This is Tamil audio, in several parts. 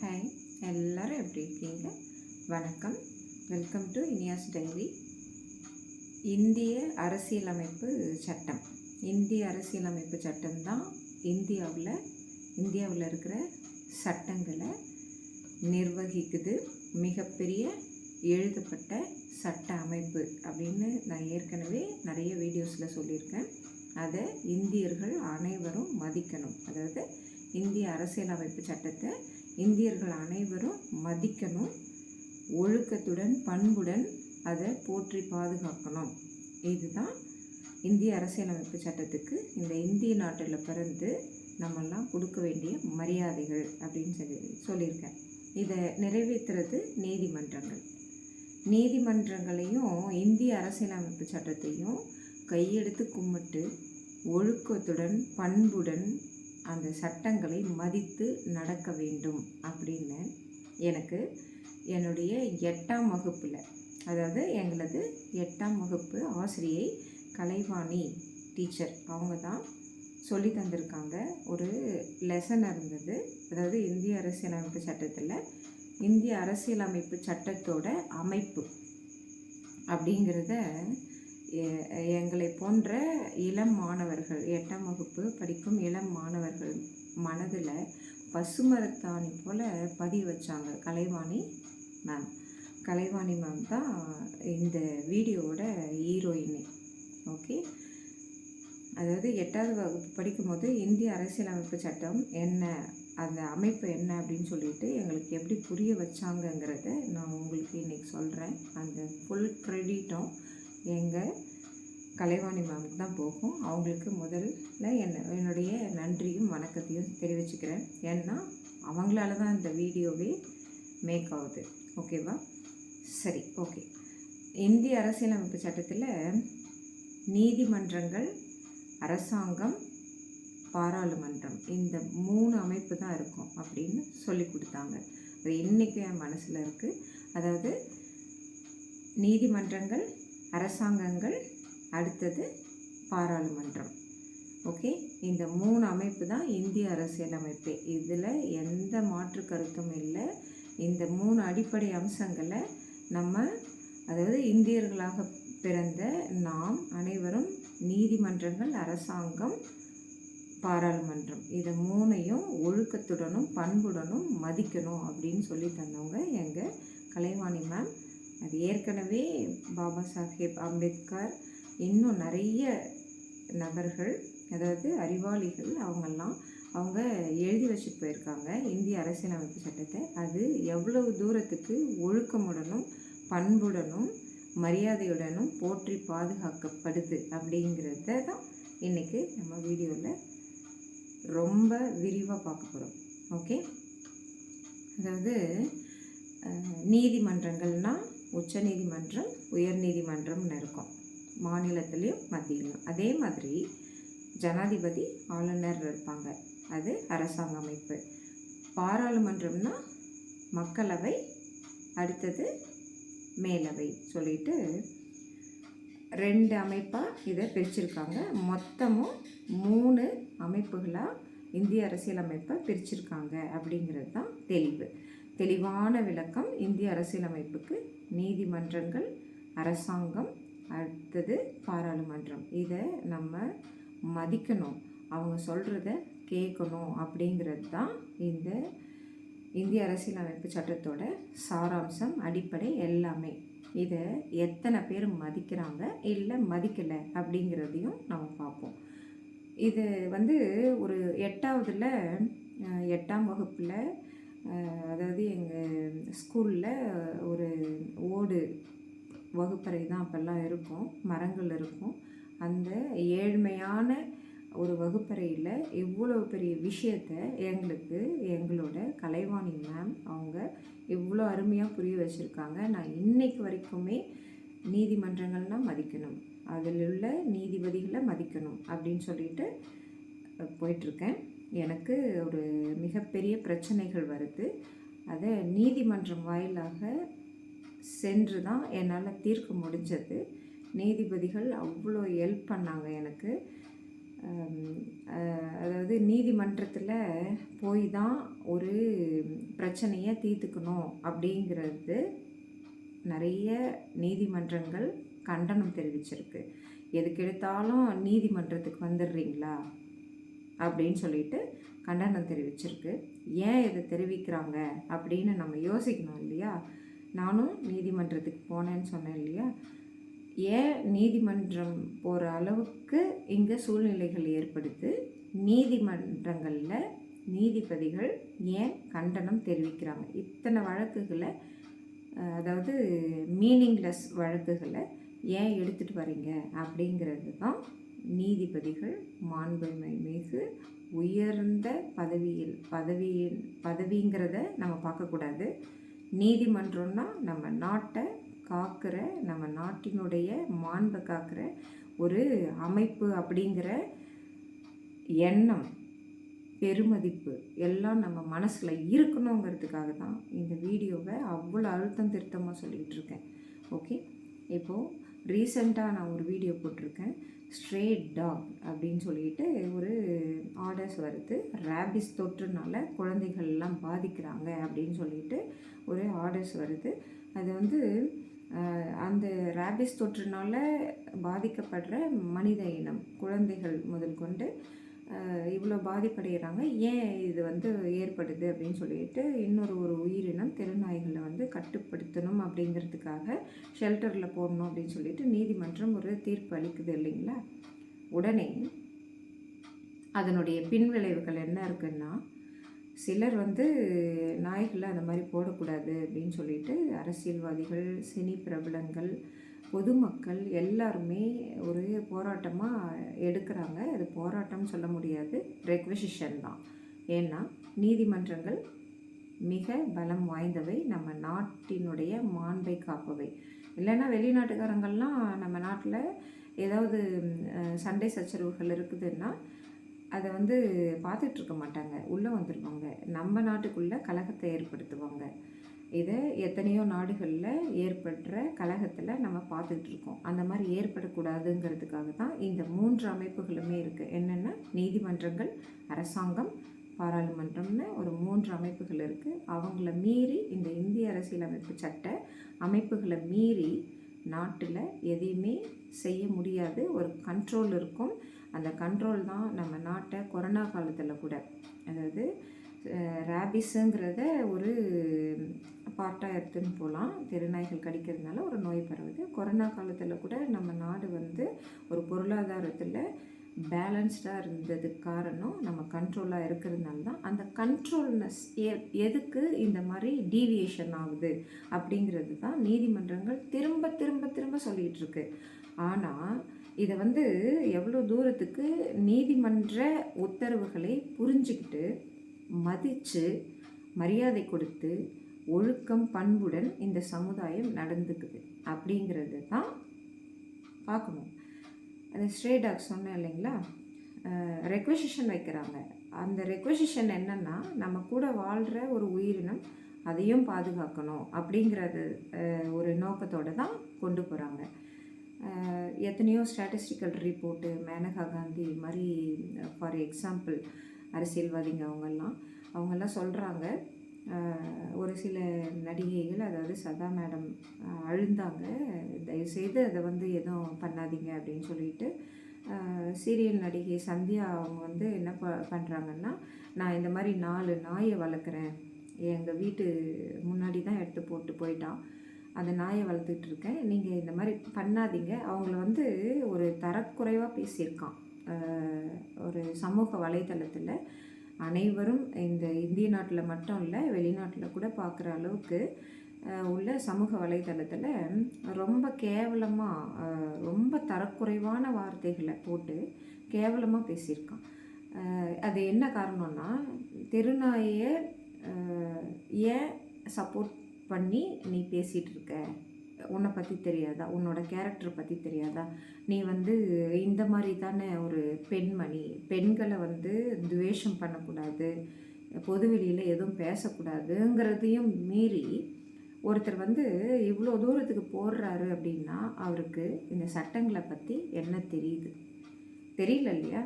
ஹாய், எல்லோரும் எப்படி இருக்கீங்க? வணக்கம். Welcome to Iniya's diary. இந்திய அரசியலமைப்பு சட்டம். இந்திய அரசியலமைப்பு சட்டம் தான் இந்தியாவில் இருக்கிற சட்டங்களை நிர்வகிக்குது. மிகப்பெரிய எழுதப்பட்ட சட்ட அமைப்பு அப்படின்னு நான் ஏற்கனவே நிறைய வீடியோஸில் சொல்லியிருக்கேன். அதை இந்தியர்கள் அனைவரும் மதிக்கணும். அதாவது இந்திய அரசியலமைப்பு சட்டத்தை இந்தியர்கள் அனைவரும் மதிக்கணும். ஒழுக்கத்துடன் பண்புடன் அதை போற்றி பாதுகாக்கணும். இதுதான் இந்திய அரசியலமைப்பு சட்டத்துக்கு இந்த இந்திய நாட்டில் பிறந்து நம்மெல்லாம் கொடுக்க வேண்டிய மரியாதைகள் அப்படின்னு சொல்லியிருக்கேன். இதை நிறைவேற்றுறது நீதிமன்றங்களையும் இந்திய அரசியலமைப்பு சட்டத்தையும் கையெடுத்து கும்பிட்டு ஒழுக்கத்துடன் பண்புடன் அந்த சட்டங்களை மதித்து நடக்க வேண்டும் அப்படின்னு எனக்கு என்னுடைய 8ஆம் வகுப்பில், அதாவது எங்களது 8ஆம் வகுப்பு ஆசிரியை கலைவாணி டீச்சர் அவங்க தான் சொல்லி தந்திருக்காங்க. ஒரு லெசன் இருந்தது. அதாவது இந்திய அரசியலமைப்பு சட்டத்தில் இந்திய அரசியலமைப்பு சட்டத்தோட அமைப்பு அப்படிங்கிறத எங்களை போன்ற இளம் மாணவர்கள், 8ஆம் வகுப்பு படிக்கும் இளம் மாணவர்கள் மனதில் பசுமரத்தாணி போல் பதிய வச்சாங்க கலைவாணி மேம் தான் இந்த வீடியோவோட ஹீரோயினே. ஓகே, அதாவது 8ஆவது வகுப்பு படிக்கும்போது இந்திய அரசியலமைப்பு சட்டம் என்ன, அந்த அமைப்பு என்ன அப்படின்னு சொல்லிட்டு எங்களுக்கு எப்படி புரிய வச்சாங்கங்கிறத நான் உங்களுக்கு இன்றைக்கி சொல்கிறேன். அந்த ஃபுல் க்ரெடிட்டும் எங்கள் கலைவாணி மேமுக்கு தான் போகும். அவங்களுக்கு முதல்ல என்னுடைய நன்றியும் வணக்கத்தையும் தெரிவிச்சுக்கிறேன். ஏன்னா அவங்களால தான் இந்த வீடியோவே மேக் ஆகுது. ஓகேவா? சரி, ஓகே. இந்திய அரசியலமைப்பு சட்டத்தில் நீதிமன்றங்கள், அரசாங்கம், பாராளுமன்றம் இந்த 3 அமைப்பு தான் இருக்கும் அப்படின்னு சொல்லி கொடுத்தாங்க. அது இன்றைக்கும் என் மனசில் இருக்குது. அதாவது நீதிமன்றங்கள், அரசாங்கங்கள், அடுத்தது பாராளுமன்றம். ஓகே, இந்த 3 அமைப்பு தான் இந்திய அரசியலமைப்பு. இதில் எந்த மாற்று கருத்தும் இல்லை. இந்த 3 அடிப்படை அம்சங்களை அதாவது இந்தியர்களாக பிறந்த நாம் அனைவரும் நீதிமன்றங்கள், அரசாங்கம், பாராளுமன்றம் இதை 3ஐயும் ஒழுக்கத்துடனும் பண்புடனும் மதிக்கணும் அப்படின்னு சொல்லி தந்தவங்க எங்கள் கலைவாணி மேம். அது ஏற்கனவே பாபா சாஹேப் அம்பேத்கர், இன்னும் நிறைய நபர்கள், அதாவது அறிவாளிகள் அவங்க எழுதி வச்சுட்டு போயிருக்காங்க இந்திய அரசியலமைப்பு சட்டத்தை. அது எவ்வளவு தூரத்துக்கு ஒழுக்கமுடனும் பண்புடனும் மரியாதையுடனும் போற்றி பாதுகாக்கப்படுது அப்படிங்கிறத தான் இன்றைக்கி நம்ம வீடியோவில் ரொம்ப விரிவாக பார்க்க போகிறோம். ஓகே, அதாவது நீதிமன்றங்கள்னால் உச்ச நீதிமன்றம், உயர் நீதிமன்றம்னு இருக்கும் மாநிலத்திலையும் மத்தியிலையும். அதே மாதிரி ஜனாதிபதி, ஆளுநர் இருப்பாங்க, அது அரசாங்க அமைப்பு. பாராளுமன்றம்னா மக்களவை, அடுத்தது மேலவை சொல்லிட்டு 2 அமைப்பாக இதை பிரிச்சிருக்காங்க. மொத்தமும் 3 அமைப்புகளாக இந்திய அரசியலமைப்பை பிரிச்சிருக்காங்க அப்படிங்கிறது தான் தெளிவான விளக்கம். இந்திய அரசியலமைப்புக்கு நீதிமன்றங்கள், அரசாங்கம், அடுத்தது பாராளுமன்றம். இதை நம்ம மதிக்கணும், அவங்க சொல்கிறத கேட்கணும் அப்படிங்கிறது தான் இந்த இந்திய அரசியலமைப்பு சட்டத்தோட சாராம்சம், அடிப்படை எல்லாமே. இதை எத்தனை பேர் மதிக்கிறாங்க இல்லை மதிக்கலை அப்படிங்கிறதையும் நம்ம பார்ப்போம். இது ஒரு 8ஆம் வகுப்பில், அதாவது எங்கள் ஸ்கூலில் ஒரு ஓடு வகுப்பறை தான் அப்போல்லாம் இருக்கும், மரங்கள் இருக்கும். அந்த ஏழ்மையான ஒரு வகுப்பறையில் இவ்வளோ பெரிய விஷயத்தை எங்களோட கலைவாணி மேம் அவங்க இவ்வளோ அருமையாக புரிய வச்சுருக்காங்க. நான் இன்றைக்கு வரைக்குமே நீதிமன்றங்கள்னால் மதிக்கணும், அதில் உள்ள நீதிபதிகளை மதிக்கணும் அப்படின்னு சொல்லிட்டு போயிட்டுருக்கேன். எனக்கு ஒரு மிகப்பெரிய பிரச்சனைகள் வருது. அதை நீதிமன்றம் வாயிலாக சென்று தான் என்னால் தீர்க்க முடிஞ்சது. நீதிபதிகள் அவ்வளோ ஹெல்ப் பண்ணாங்க எனக்கு. அதாவது நீதிமன்றத்தில் போய் தான் ஒரு பிரச்சனையை தீர்த்துக்கணும் அப்படிங்கிறது நிறைய நீதிமன்றங்கள் கண்டனம் தெரிவிச்சிருக்கு. எதுக்கு எடுத்தாலும் நீதிமன்றத்துக்கு வந்துடுறீங்களா அப்படின்னு சொல்லிட்டு கண்டனம் தெரிவிச்சிருக்கு. ஏன் இதை தெரிவிக்கிறாங்க அப்படின்னு நம்ம யோசிக்கணும் இல்லையா? நானும் நீதிமன்றத்துக்கு போனேன்னு சொன்னேன் இல்லையா? ஏன் நீதிமன்றம் போகிற அளவுக்கு இங்கே சூழ்நிலைகள் ஏற்படுது? நீதிமன்றங்களில் நீதிபதிகள் ஏன் கண்டனம் தெரிவிக்கிறாங்க? இத்தனை வழக்குகளை, அதாவது மீனிங்லெஸ் வழக்குகளை ஏன் எடுத்துகிட்டு வரீங்க அப்படிங்கிறது தான் நீதிபதிகள் மாண்புமை மிகு உயர்ந்த பதவிங்கிறத நம்ம பார்க்கக்கூடாது. நீதிமன்றம்னா நம்ம நாட்டை காக்கிற, நம்ம நாட்டினுடைய மாண்பை காக்கிற ஒரு அமைப்பு அப்படிங்கிற எண்ணம், பெருமதிப்பு எல்லாம் நம்ம மனசில் இருக்கணுங்கிறதுக்காக தான் இந்த வீடியோவை அவ்வளோ அழுத்தம் திருத்தமாக சொல்லிகிட்டு இருக்கேன். ஓகே, இப்போது ரீசெண்டாக நான் ஒரு வீடியோ போட்டிருக்கேன். ஸ்ட்ரே டாக் அப்படின்னு சொல்லிட்டு ஒரு ஆர்டர்ஸ் வருது. ரேபிஸ் தொற்றுனால குழந்தைகள்லாம் பாதிக்கிறாங்க அப்படின்னு சொல்லிட்டு ஒரு ஆர்டர்ஸ் வருது. அது வந்து அந்த ரேபிஸ் தொற்றுனால பாதிக்கப்படுற மனித இனம், குழந்தைகள் முதல் கொண்டு இவ்வளோ பாதிப்படைகிறாங்க. ஏன் இது வந்து ஏற்படுது அப்படின்னு சொல்லிட்டு ஒரு உயிரினம் தெருநாய்களை வந்து கட்டுப்படுத்தணும் அப்படிங்கிறதுக்காக ஷெல்டரில் போடணும் அப்படின்னு சொல்லிட்டு நீதிமன்றம் ஒரு தீர்ப்பு அளிக்குது இல்லைங்களா? உடனே அதனுடைய பின்விளைவுகள் என்ன இருக்குன்னா, சிலர் வந்து நாய்களை அந்த மாதிரி போடக்கூடாது அப்படின்னு சொல்லிட்டு அரசியல்வாதிகள், சினி பிரபலங்கள், பொதுமக்கள் எல்லாருமே ஒரு போராட்டமாக எடுக்கிறாங்க. அது போராட்டம் சொல்ல முடியாது, ரெக்வெசிஷன் தான். ஏன்னா நீதிமன்றங்கள் மிக பலம் வாய்ந்தவை, நம்ம நாட்டினுடைய மாண்பை காப்பவை. இல்லைன்னா வெளிநாட்டுக்காரங்கள்லாம் நம்ம நாட்டில் ஏதாவது சண்டை சச்சரவுகள் இருக்குதுன்னா அதை வந்து பார்த்துட்ருக்க மாட்டாங்க, உள்ளே வந்துடுவாங்க, நம்ம நாட்டுக்குள்ளே கலகத்தை ஏற்படுத்துவாங்க. இதை எத்தனையோ நாடுகளில் ஏற்படுற கலகத்தில் நம்ம பார்த்துட்ருக்கோம். அந்த மாதிரி ஏற்படக்கூடாதுங்கிறதுக்காக தான் இந்த 3 அமைப்புகளுமே இருக்குது. என்னென்னா நீதிமன்றங்கள், அரசாங்கம், பாராளுமன்றம்னு ஒரு 3 அமைப்புகள் இருக்குது. அவங்கள மீறி இந்த இந்திய அரசியலமைப்பு சட்ட அமைப்புகளை மீறி நாட்டில் எதையுமே செய்ய முடியாது. ஒரு கண்ட்ரோல் இருக்கும். அந்த கண்ட்ரோல் தான் நம்ம நாட்டை கொரோனா காலத்தில் கூட, அதாவது ரேபிஸுங்கிறத ஒரு பார்ட்டாக எடுத்துன்னு போகலாம். தெருநாய்கள் கடிக்கிறதுனால ஒரு நோய் பரவுது. கொரோனா காலத்தில் கூட நம்ம நாடு வந்து ஒரு பொருளாதாரத்தில் பேலன்ஸ்டாக இருந்ததுக்கு காரணம் நம்ம கண்ட்ரோலாக இருக்கிறதுனால தான். அந்த கண்ட்ரோல்னஸ் எதுக்கு இந்த மாதிரி டீவியேஷன் ஆகுது அப்படிங்கிறது தான் நீதிமன்றங்கள் திரும்ப திரும்ப திரும்ப சொல்லிகிட்டு இருக்கு. ஆனால் இதை வந்து எவ்வளோ தூரத்துக்கு நீதிமன்ற உத்தரவுகளை புரிஞ்சுக்கிட்டு மதித்து மரியாதை கொடுத்து ஒழுக்கம் பண்புடன் இந்த சமுதாயம் நடந்துக்குது அப்படிங்கிறது தான் பார்க்கணும். அந்த ஸ்ட்ரே டாக் சொன்னேன் இல்லைங்களா, ரெக்வெசிஷன் வைக்கிறாங்க. அந்த ரெக்வெசிஷன் என்னென்னா, நம்ம கூட வாழ்கிற ஒரு உயிரினம், அதையும் பாதுகாக்கணும் அப்படிங்கிறது ஒரு நோக்கத்தோடு தான் கொண்டு போகிறாங்க. எத்தனையோ ஸ்டாட்டிஸ்டிக்கல் ரிப்போர்ட்டு, மேனகா காந்தி மாதிரி ஃபார் எக்ஸாம்பிள் அரசியல்வாதிங்க அவங்கெல்லாம் சொல்கிறாங்க. ஒரு சில நடிகைகள், அதாவது சதா மேடம் அழுந்தாங்க, தயவுசெய்து அதை வந்து எதுவும் பண்ணாதீங்க அப்படின்னு சொல்லிட்டு. சீரியல் நடிகை சந்தியா அவங்க வந்து என்ன பண்ணுறாங்கன்னா, நான் இந்த மாதிரி 4 நாயை வளர்க்குறேன், எங்கள் வீட்டு முன்னாடி தான் எடுத்து போட்டு போயிட்டான், அந்த நாயை வளர்த்துக்கிட்டு இருக்கேன், நீங்கள் இந்த மாதிரி பண்ணாதீங்க. அவங்கள வந்து ஒரு தரக்குறைவாக பேசியிருக்கான் ஒரு சமூக வலைத்தளத்தில். அனைவரும் இந்த இந்திய நாட்டில் மட்டும் இல்லை, வெளிநாட்டில் கூட பார்க்குற அளவுக்கு உள்ள சமூக வலைத்தளத்தில் ரொம்ப கேவலமாக, ரொம்ப தரக்குறைவான வார்த்தைகளை போட்டு கேவலமாக பேசியிருக்கான். அது என்ன காரணம்னா, தெருநாயை ஏன் சப்போர்ட் பண்ணி நீ பேசிகிட்டு இருக்க, உன்னை பற்றி தெரியாதா, உன்னோட கேரக்டரை பற்றி தெரியாதா, நீ வந்து இந்த மாதிரி தானே ஒரு பெண்மணி, பெண்களை வந்து துவேஷம் பண்ணக்கூடாது, பொதுவெளியில் எதுவும் பேசக்கூடாதுங்கிறதையும் மீறி ஒருத்தர் வந்து இவ்வளோ தூரத்துக்கு போடுறாரு அப்படின்னா அவருக்கு இந்த சட்டங்களை பற்றி என்ன தெரியல இல்லையா?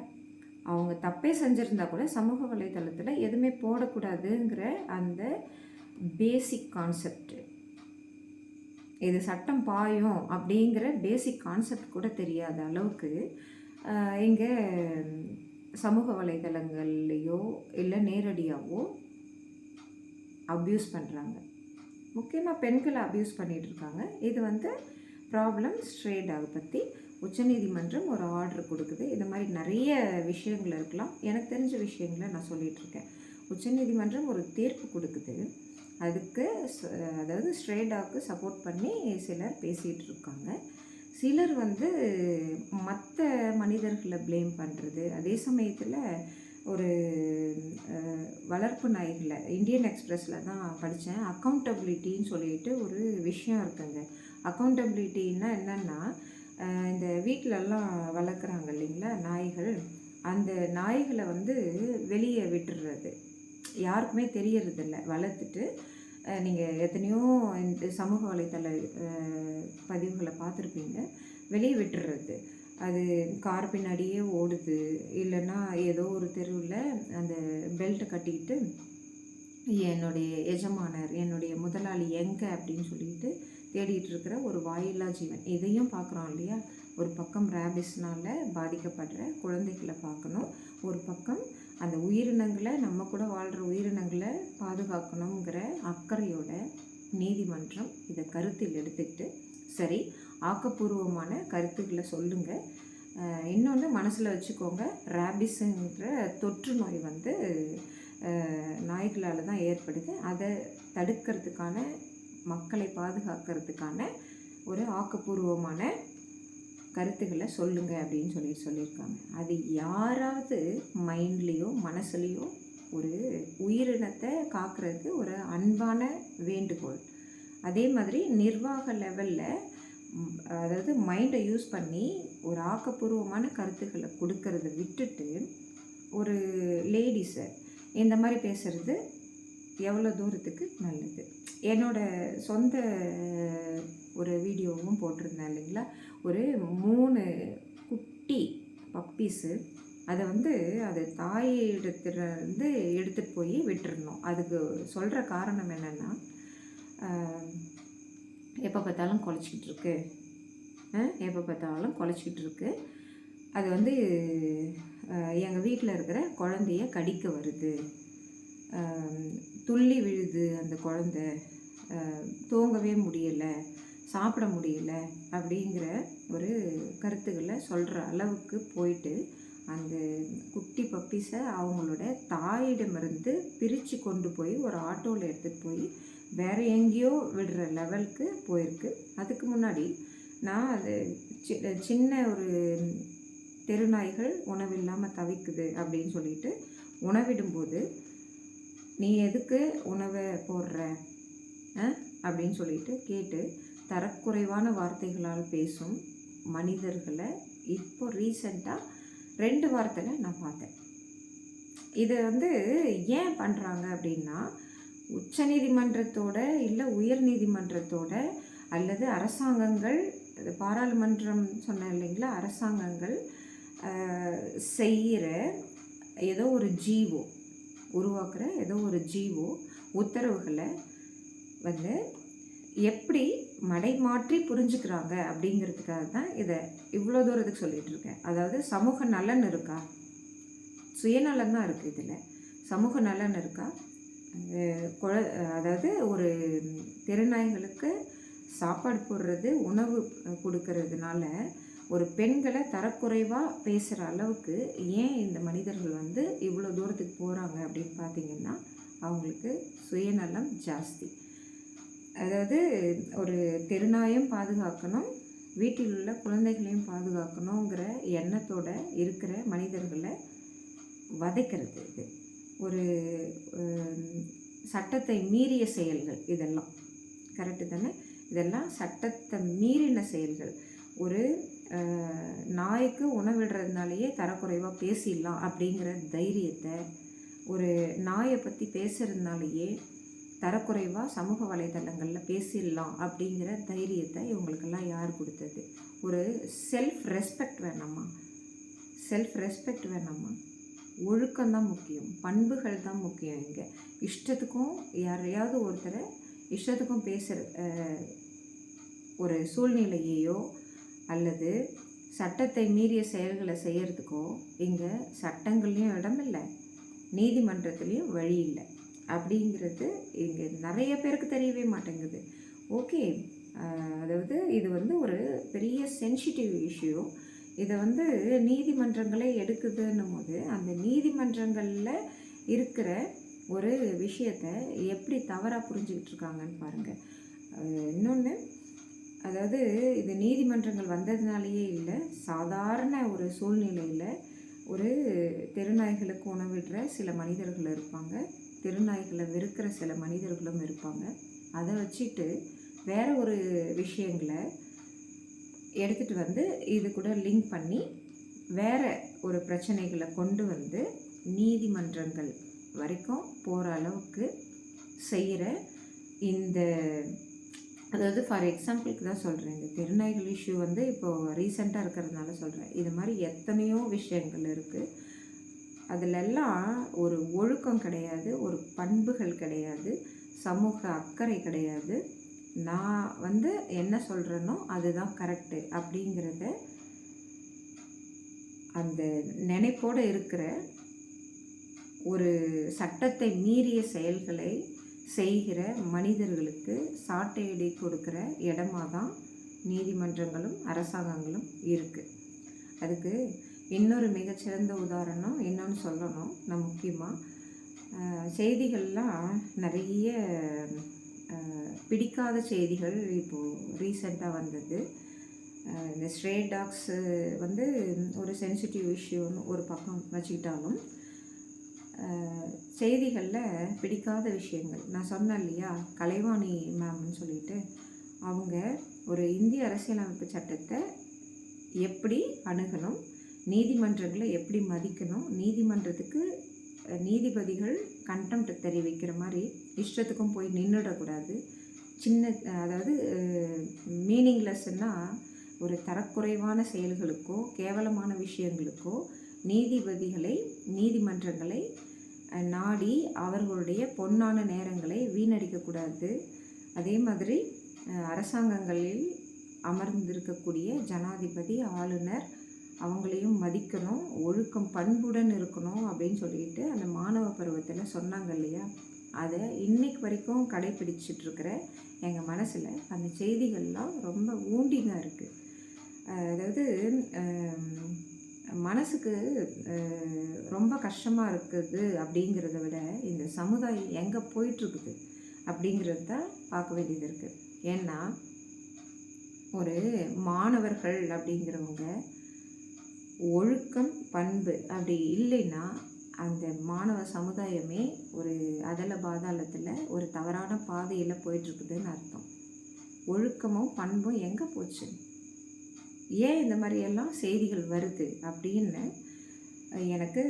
அவங்க தப்பே செஞ்சுருந்தா கூட சமூக வலைதளத்தில் எதுவுமே போடக்கூடாதுங்கிற அந்த பேசிக் கான்செப்ட், இது சட்டம் பாயும் அப்படிங்கிற பேசிக் கான்செப்ட் கூட தெரியாத அளவுக்கு இங்கே சமூக வலைதளங்கள்லேயோ இல்லை நேரடியாகவோ அப்யூஸ் பண்ணுறாங்க. முக்கியமாக பெண்களை அப்யூஸ் பண்ணிகிட்ருக்காங்க. இது வந்து ப்ராப்ளம் ஸ்ட்ரே டாக் பற்றி உச்சநீதிமன்றம் ஒரு ஆர்டர் கொடுக்குது. இந்த மாதிரி நிறைய விஷயங்கள் இருக்கலாம். எனக்கு தெரிஞ்ச விஷயங்களை நான் சொல்லிகிட்ருக்கேன். உச்சநீதிமன்றம் ஒரு தீர்ப்பு கொடுக்குது. அதுக்கு அதாவது ஸ்ட்ரே டாக்கு சப்போர்ட் பண்ணி சிலர் பேசிகிட்டு இருக்காங்க. சிலர் வந்து மற்ற மனிதர்களை ப்ளேம் பண்ணுறது. அதே சமயத்தில் ஒரு வளர்ப்பு நாய்களை இந்தியன் எக்ஸ்பிரஸில் தான் படித்தேன். அக்கௌண்டபிலிட்டின்னு சொல்லிட்டு ஒரு விஷயம் இருக்குங்க. அக்கௌண்டபிலிட்டின்னா என்னென்னா, இந்த வீட்டிலலாம் வளர்க்குறாங்க இல்லைங்களா நாய்கள், அந்த நாய்களை வந்து வெளியே விட்டுடுறது யாருக்குமே தெரியறதில்ல. வளர்த்துட்டு நீங்கள் எத்தனையோ இந்த சமூக வலைத்தள பதிவுகளை பார்த்துருப்பீங்க. வெளியே விட்டுடுறது, அது கார் பின்னாடியே ஓடுது, இல்லைன்னா ஏதோ ஒரு தெருவில் அந்த பெல்ட்டை கட்டிக்கிட்டு என்னுடைய எஜமானர் என்னுடைய முதலாளி எங்கே அப்படின்னு சொல்லிட்டு தேடிட்டு இருக்கிற ஒரு வாயில்லா ஜீவன். இதையும் பார்க்குறோம் இல்லையா? ஒரு பக்கம் ரேபிஸ்னால் பாதிக்கப்படுற குழந்தைகளை பார்க்கணும், ஒரு பக்கம் அந்த உயிரினங்களை, நம்ம கூட வாழ்கிற உயிரினங்களை பாதுகாக்கணுங்கிற அக்கறையோட நீதிமன்றம் இதை கருத்தில் எடுத்துக்கிட்டு, சரி ஆக்கப்பூர்வமான கருத்துக்களை சொல்லுங்கள். இன்னொன்று மனசில் வச்சுக்கோங்க, ரேபிஸுங்கிற தொற்று நோய் வந்து நாய்களால் தான் ஏற்படுது. அதை தடுக்கிறதுக்கான, மக்களை பாதுகாக்கிறதுக்கான ஒரு ஆக்கப்பூர்வமான கருத்துக்களை சொல்லுங்கள் அப்படின்னு சொல்லியிருக்காங்க. அது யாராவது மைண்ட்லேயோ மனசுலேயோ ஒரு உயிரினத்தை காக்கிறது ஒரு அன்பான வேண்டுகோள். அதே மாதிரி நிர்வாக லெவலில் அதாவது மைண்டை யூஸ் பண்ணி ஒரு ஆக்கப்பூர்வமான கருத்துக்களை கொடுக்கறத விட்டுட்டு ஒரு லேடிஸை இந்த மாதிரி பேசுகிறது எவ்வளோ தூரத்துக்கு நல்லது? என்னோடய சொந்த ஒரு வீடியோவும் போட்டிருந்தேன் இல்லைங்களா? ஒரு 3 குட்டி பப்பீஸு, அதை வந்து அது தாயிடத்துலேருந்து எடுத்துகிட்டு போய் விட்டுறணும். அதுக்கு சொல்கிற காரணம் என்னென்னா, எப்போ பார்த்தாலும் குலைச்சிக்கிட்டு இருக்கு, எப்போ பார்த்தாலும் குலைச்சிக்கிட்டு இருக்கு, அது வந்து எங்கள் வீட்டில் இருக்கிற குழந்தைய கடிக்க வருது, துள்ளி விழுது, அந்த குழந்த தூங்கவே முடியலை, சாப்பிட முடியலை அப்படிங்கிற ஒரு கருத்துக்களை சொல்கிற அளவுக்கு போயிட்டு அந்த குட்டி பப்பீஸை அவங்களோட தாயிடமிருந்து பிரித்து கொண்டு போய் ஒரு ஆட்டோவில் எடுத்துகிட்டு போய் வேறு எங்கேயோ விடுற லெவலுக்கு போயிருக்கு. அதுக்கு முன்னாடி நான் அது சின்ன ஒரு தெருநாய்கள் உணவில்லாமல் தவிக்குது அப்படின்னு சொல்லிட்டு உணவிடும்போது, நீ எதுக்கு உணவை போடுற அப்படின்னு சொல்லிட்டு கேட்டு தரக்குறைவான வார்த்தைகளால் பேசும் மனிதர்களை இப்போ ரீசெண்டாக 2 வாரத்தில் நான் பார்த்தேன். இதை வந்து ஏன் பண்ணுறாங்க அப்படின்னா, உச்சநீதிமன்றத்தோட இல்லை உயர் நீதிமன்றத்தோட அல்லது அரசாங்கங்கள், பாராளுமன்றம் சொன்னேன் இல்லைங்களா, அரசாங்கங்கள் செய்கிற ஏதோ ஒரு ஜீவோ, உருவாக்குற ஏதோ ஒரு ஜீவோ உத்தரவுகளை வந்து எப்படி மடைமாற்றி புரிஞ்சுக்கிறாங்க அப்படிங்கிறதுக்காக தான் இதை இவ்வளோ தூரத்துக்கு சொல்லிகிட்டு இருக்கேன். அதாவது சமூக நலன் இருக்கா? சுயநலன் தான் இருக்குது இதில். சமூக நலன் இருக்கா? அதாவது ஒரு தெருநாய்களுக்கு சாப்பாடு போடுறது, உணவு கொடுக்கறதுனால ஒரு பெண்களை தரக்குறைவாக பேசுகிற அளவுக்கு ஏன் இந்த மனிதர்கள் வந்து இவ்வளோ தூரத்துக்கு போகிறாங்க அப்படின்னு பார்த்திங்கன்னா, அவங்களுக்கு சுயநலம் ஜாஸ்தி. அதாவது ஒரு தெருநாயும் பாதுகாக்கணும், வீட்டில் உள்ள குழந்தைகளையும் பாதுகாக்கணுங்கிற எண்ணத்தோடு இருக்கிற மனிதர்களை வதைக்கிறது. இது ஒரு சட்டத்தை மீறிய செயல்கள். இதெல்லாம் கரெக்டு தானே? இதெல்லாம் சட்டத்தை மீறின செயல்கள். ஒரு நாய்க்கு உணவிடுறதுனாலேயே தரக்குறைவாக பேசிடலாம் அப்படிங்கிற தைரியத்தை, ஒரு நாயை பற்றி பேசுகிறதுனாலேயே தரக்குறைவாக சமூக வலைதளங்களில் பேசிடலாம் அப்படிங்கிற தைரியத்தை இவங்களுக்கெல்லாம் யார் கொடுத்தது? ஒரு செல்ஃப் ரெஸ்பெக்ட் வேணாமா? செல்ஃப் ரெஸ்பெக்ட் வேணாமா? ஒழுக்கம்தான் முக்கியம், பண்புகள் தான் முக்கியம். இங்கே இஷ்டத்துக்கும் யாரையாவது ஒருத்தரை இஷ்டத்துக்கும் பேசுகிற ஒரு சூழ்நிலையையோ அல்லது சட்டத்தை மீறிய செயல்களை செய்கிறதுக்கோ இங்கே சட்டங்கள்லேயும் இடமில்லை, நீதிமன்றத்துலேயும் வழி இல்லை அப்படிங்கிறது இங்கே நிறைய பேருக்கு தெரியவே மாட்டேங்குது. ஓகே, அதாவது இது ஒரு பெரிய சென்சிட்டிவ் இஷ்யூ. இதை நீதிமன்றங்களே எடுக்குதுன்னும் போது அந்த நீதிமன்றங்களில் இருக்கிற ஒரு விஷயத்தை எப்படி தவறாக புரிஞ்சுக்கிட்டு இருக்காங்கன்னு பாருங்கள். இன்னொன்று, அதாவது இது நீதிமன்றங்கள் வந்ததுனாலேயே இல்லை, சாதாரண ஒரு சூழ்நிலையில் ஒரு தெருநாய்களுக்கு உணவிடுற சில மனிதர்கள் இருப்பாங்க, தெருநாய்களை வெறுக்கிற சில மனிதர்களும் இருப்பாங்க. அதை வச்சுட்டு வேறு ஒரு விஷயங்களை எடுத்துகிட்டு இது கூட லிங்க் பண்ணி வேறு ஒரு பிரச்சனைகளை கொண்டு நீதிமன்றங்கள் வரைக்கும் போகிற அளவுக்கு செய்கிற இந்த, அதாவது ஃபார் எக்ஸாம்பிளுக்கு தான் சொல்கிறேன், இந்த தெருநாய்கள் இஷ்யூ இப்போது ரீசெண்டாக இருக்கிறதுனால சொல்கிறேன். இது மாதிரி எத்தனையோ விஷயங்கள் இருக்குது. அதிலெல்லாம் ஒரு ஒழுக்கம் கிடையாது, ஒரு பண்புகள் கிடையாது, சமூக அக்கறை கிடையாது. நான் என்ன சொல்கிறேனோ அதுதான் கரெக்டு அப்படிங்கிறத அந்த நினைப்போடு இருக்கிற ஒரு சட்டத்தை மீறிய செயல்களை செய்கிற மனிதர்களுக்கு சாட்டையடி கொடுக்குற இடமாக தான் நீதிமன்றங்களும் அரசாங்கங்களும் இருக்குது. அதுக்கு இன்னொரு மிகச்சிறந்த உதாரணம் இன்னொன்று சொல்லணும். நான் முக்கியமாக செய்திகள்லாம் நிறைய பிடிக்காத செய்திகள் இப்போது ரீசெண்டாக வந்தது. இந்த ஸ்ட்ரே டாக்ஸு ஒரு சென்சிட்டிவ் இஷ்யூன்னு ஒரு பக்கம் வச்சுக்கிட்டாலும் செய்திகளில் பிடிக்காத விஷயங்கள் நான் சொன்னேன் இல்லையா, கலைவாணி மேம்னு சொல்லிட்டு, அவங்க ஒரு இந்திய அரசியலமைப்பு சட்டத்தை எப்படி அணுகணும், நீதிமன்றங்களை எப்படி மதிக்கணும், நீதிமன்றத்துக்கு நீதிபதிகள் கண்டெம்ட் தெரிவிக்கிற மாதிரி இஷ்டத்துக்கும் போய் நின்றுடக்கூடாது, சின்ன அதாவது மீனிங்லெஸ்னால் ஒரு தரக்குறைவான செயல்களுக்கோ கேவலமான விஷயங்களுக்கோ நீதிமன்றங்களை நாடி அவர்களுடைய பொன்னான நேரங்களை வீணடிக்கக்கூடாது. அதே மாதிரி அரசாங்கங்களில் அமர்ந்திருக்கக்கூடிய ஜனாதிபதி, ஆளுநர் அவங்களையும் மதிக்கணும், ஒழுக்கம் பண்புடன் இருக்கணும் அப்படின்னு சொல்லிட்டு அந்த மாணவ பருவத்தில் சொன்னாங்க இல்லையா, அதை இன்னைக்கு வரைக்கும் கடைப்பிடிச்சிட்ருக்கிற எங்கள் மனசில் அந்த செய்திகள்லாம் ரொம்ப ஊண்டிங்காக இருக்குது. அதாவது மனசுக்கு ரொம்ப கஷ்டமாக இருக்குது அப்படிங்கிறத விட இந்த சமுதாயம் எங்கே போயிட்டுருக்குது அப்படிங்கிறது தான் பார்க்க வேண்டியது இருக்குது. ஏன்னா ஒரு மாணவர்கள் அப்படிங்கிறவங்க ஒழுக்கம் பண்பு அப்படி இல்லைன்னா அந்த மாணவ சமுதாயமே ஒரு அதல பாதாளத்தில் ஒரு தவறான பாதையில் போயிட்டுருக்குதுன்னு அர்த்தம். ஒழுக்கமும் பண்பும் எங்கே போச்சு, ஏன் இந்த மாதிரியெல்லாம் செய்திகள் வருது அப்படின்னு எனக்கு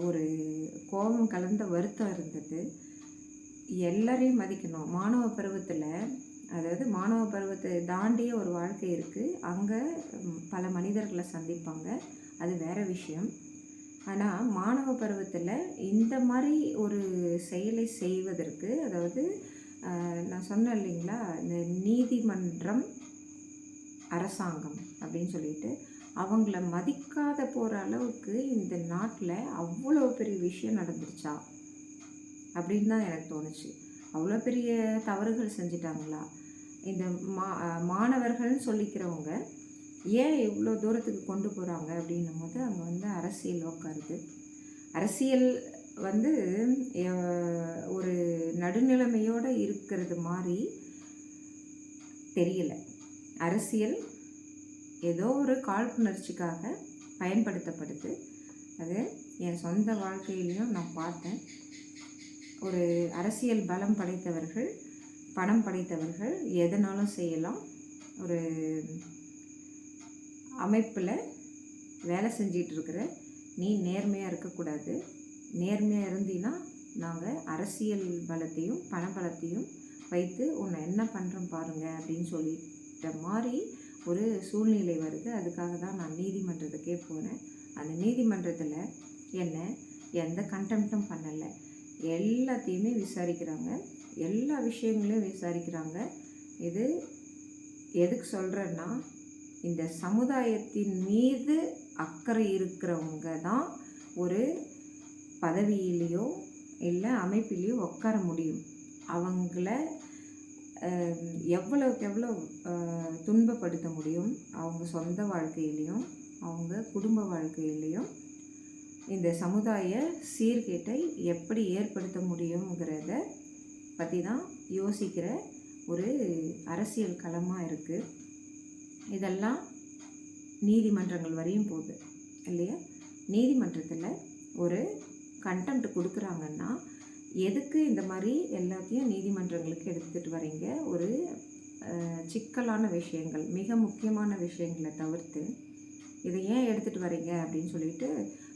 ஒரு கோபம் கலந்த வருத்தம் இருந்தது. எல்லாரையும் மதிக்கணும். மாணவ பருவத்தில், அதாவது மாணவ பருவத்தை தாண்டிய ஒரு வாழ்க்கை இருக்குது, அங்கே பல மனிதர்களை சந்திப்பாங்க, அது வேறு விஷயம். ஆனால் மாணவ பருவத்தில் இந்த மாதிரி ஒரு செயலை செய்வதற்கு, அதாவது நான் சொன்னேன் இல்லைங்களா, இந்த நீதிமன்றம் அரசாங்கம் அப்படின்னு சொல்லிட்டு அவங்கள மதிக்காத போகிற அளவுக்கு இந்த நாட்டில் அவ்வளோ பெரிய விஷயம் நடந்துருச்சா அப்படின்னு தான் எனக்கு தோணுச்சு. அவ்வளோ பெரிய தவறுகள் செஞ்சிட்டாங்களா இந்த மாணவர்கள்னு சொல்லிக்கிறவங்க, ஏன் இவ்வளோ தூரத்துக்கு கொண்டு போகிறாங்க அப்படின்னும் போது அங்கே அரசியல் உட்காருது. அரசியல் ஒரு நடுநிலைமையோடு இருக்கிறது மாதிரி தெரியலை. அரசியல் ஏதோ ஒரு காழ்ப்புணர்ச்சிக்காக பயன்படுத்தப்படுது. அது என் சொந்த வாழ்க்கையிலையும் நான் பார்த்தேன். ஒரு அரசியல் பலம் படைத்தவர்கள், பணம் படைத்தவர்கள் எதனாலும் செய்யலாம். ஒரு அமைப்பில் வேலை செஞ்சிகிட்ருக்கிற நீ நேர்மையாக இருக்கக்கூடாது, நேர்மையாக இருந்தீன்னா நாங்கள் அரசியல் பலத்தையும் பண பலத்தையும் வைத்து உன்னை என்ன பண்ணுறோம் பாருங்கள் அப்படின்னு சொல்லிட்ட மாதிரி ஒரு சூழ்நிலை வருது. அதுக்காக தான் நான் நீதிமன்றத்துக்கே போனேன். அந்த நீதிமன்றத்தில் என்ன எந்த கண்டெம்ட்டும் பண்ணலை, எல்லாத்தையுமே விசாரிக்கிறாங்க, எல்லா விஷயங்களையும் விசாரிக்கிறாங்க. இது எதுக்கு சொல்கிறேன்னா, இந்த சமுதாயத்தின் மீது அக்கறை இருக்கிறவங்க தான் ஒரு பதவியிலையோ இல்லை அமைப்பிலையோ உட்கார முடியும். அவங்கள எவ்வளோக்கு எவ்வளோ துன்பப்படுத்த முடியும், அவங்க சொந்த வாழ்க்கையிலையும் அவங்க குடும்ப வாழ்க்கையிலையும் இந்த சமுதாய சீர்கேட்டை எப்படி ஏற்படுத்த முடியுங்கிறத பற்றி தான் யோசிக்கிற ஒரு அரசியல் களமாக இருக்குது. இதெல்லாம் நீதிமன்றங்கள் வரையும் போகுது இல்லையா? நீதிமன்றத்தில் ஒரு கண்டெம்ட் கொடுக்குறாங்கன்னா எதுக்கு இந்த மாதிரி எல்லாத்தையும் நீதிமன்றங்களுக்கு எடுத்துகிட்டு வரீங்க? ஒரு சிக்கலான விஷயங்கள், மிக முக்கியமான விஷயங்களை தவிர்த்து இதை ஏன் எடுத்துகிட்டு வரீங்க அப்படின்னு சொல்லிட்டு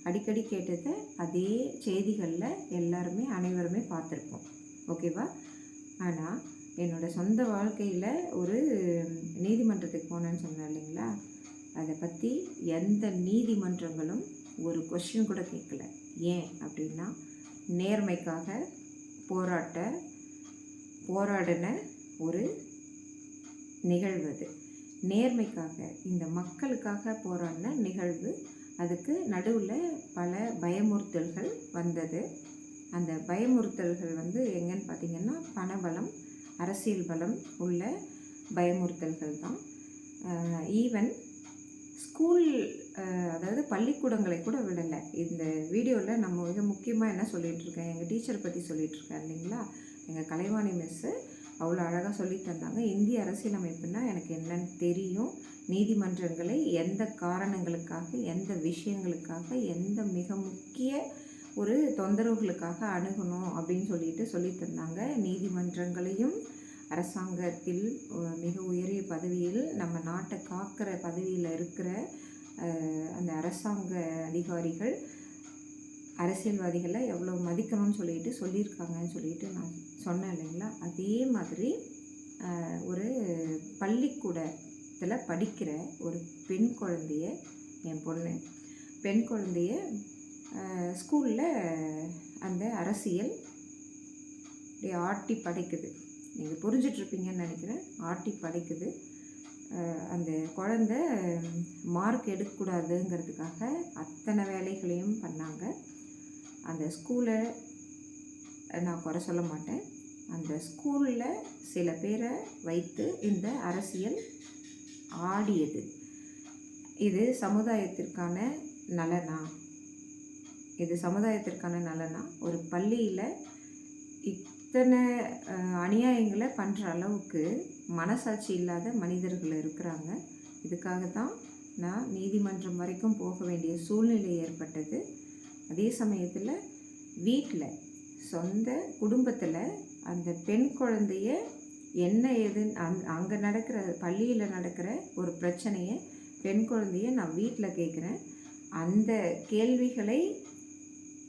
அடிக்கடி கேட்டதை அதே செய்திகளில் அனைவருமே பார்த்துருப்போம். ஓகேவா? ஆனால் என்னோடய சொந்த வாழ்க்கையில் ஒரு நீதிமன்றத்துக்கு போனேன்னு சொன்னேன் இல்லைங்களா, அதை பற்றி எந்த நீதிமன்றங்களும் ஒரு கொஸ்டின் கூட கேட்கல. ஏன் அப்படின்னா, நேர்மைக்காக போராடின ஒரு நிகழ்வு அது. நேர்மைக்காக, இந்த மக்களுக்காக போராடின நிகழ்வு. அதுக்கு நடுவில் பல பயமுறுத்தல்கள் வந்தது. அந்த பயமுறுத்தல்கள் எங்கன்னு பார்த்திங்கன்னா, பணபலம், அரசியல் பலம் உள்ள பயமுறுத்தல்கள் தான். ஈவன் ஸ்கூல், அதாவது பள்ளிக்கூடங்களை கூட விடலை. இந்த வீடியோவில் நம்ம மிக முக்கியமாக என்ன சொல்லிகிட்ருக்கேன், எங்கள் டீச்சரை பற்றி சொல்லிகிட்ருக்கேன் இல்லைங்களா. எங்கள் கலைவாணி மிஸ்ஸு அவ்வளோ அழகாக சொல்லி தந்தாங்க. இந்திய அரசியலமைப்புனா எனக்கு என்னன்னு தெரியும், நீதிமன்றங்களை எந்த காரணங்களுக்காக, எந்த விஷயங்களுக்காக, எந்த மிக முக்கிய ஒரு தொந்தரவுகளுக்காக அணுகணும் அப்படின்னு சொல்லிட்டு சொல்லி தந்தாங்க. நீதிமன்றங்களையும் அரசாங்கத்தில் மிக உயரிய பதவியில் நம்ம நாட்டை காக்கிற பதவியில் இருக்கிற அந்த அரசாங்க அதிகாரிகள், அரசியல்வாதிகளை எவ்வளோ மதிக்கணும்னு சொல்லியிருக்காங்கன்னு சொல்லிட்டு நான் சொன்னேன் இல்லைங்களா. அதே மாதிரி ஒரு பள்ளிக்கூடத்தில் படிக்கிற ஒரு பெண் குழந்தைய, என் பொண்ணு பெண் குழந்தைய ஸ்கூலில் அந்த அரசியல் ஆட்டி படைக்குது. நீங்கள் புரிஞ்சிட்ருப்பீங்கன்னு நினைக்கிறேன். ஆட்டி படைக்குது. அந்த குழந்த மார்க் எடுக்கக்கூடாதுங்கிறதுக்காக அத்தனை வேலைகளையும் பண்ணாங்க. அந்த ஸ்கூலை நான் குறை சொல்ல மாட்டேன். அந்த ஸ்கூலில் சில பேரை வைத்து இந்த அரசியல் ஆடியது. இது சமுதாயத்திற்கான நலனா? இது சமுதாயத்திற்கான நலனா? ஒரு பள்ளியில் இத்தனை அநியாயங்களை பண்ணுற அளவுக்கு மனசாட்சி இல்லாத மனிதர்கள் இருக்கிறாங்க. இதுக்காக தான் நான் நீதிமன்றம் வரைக்கும் போக வேண்டிய சூழ்நிலை ஏற்பட்டது. அதே சமயத்தில் வீட்டில், சொந்த குடும்பத்தில் அந்த பெண் குழந்தைய என்ன ஏதுன்னு அங்கே நடக்கிற, பள்ளியில் நடக்கிற ஒரு பிரச்சனையை பெண் குழந்தைய நான் வீட்டில் கேட்குறேன். அந்த கேள்விகளை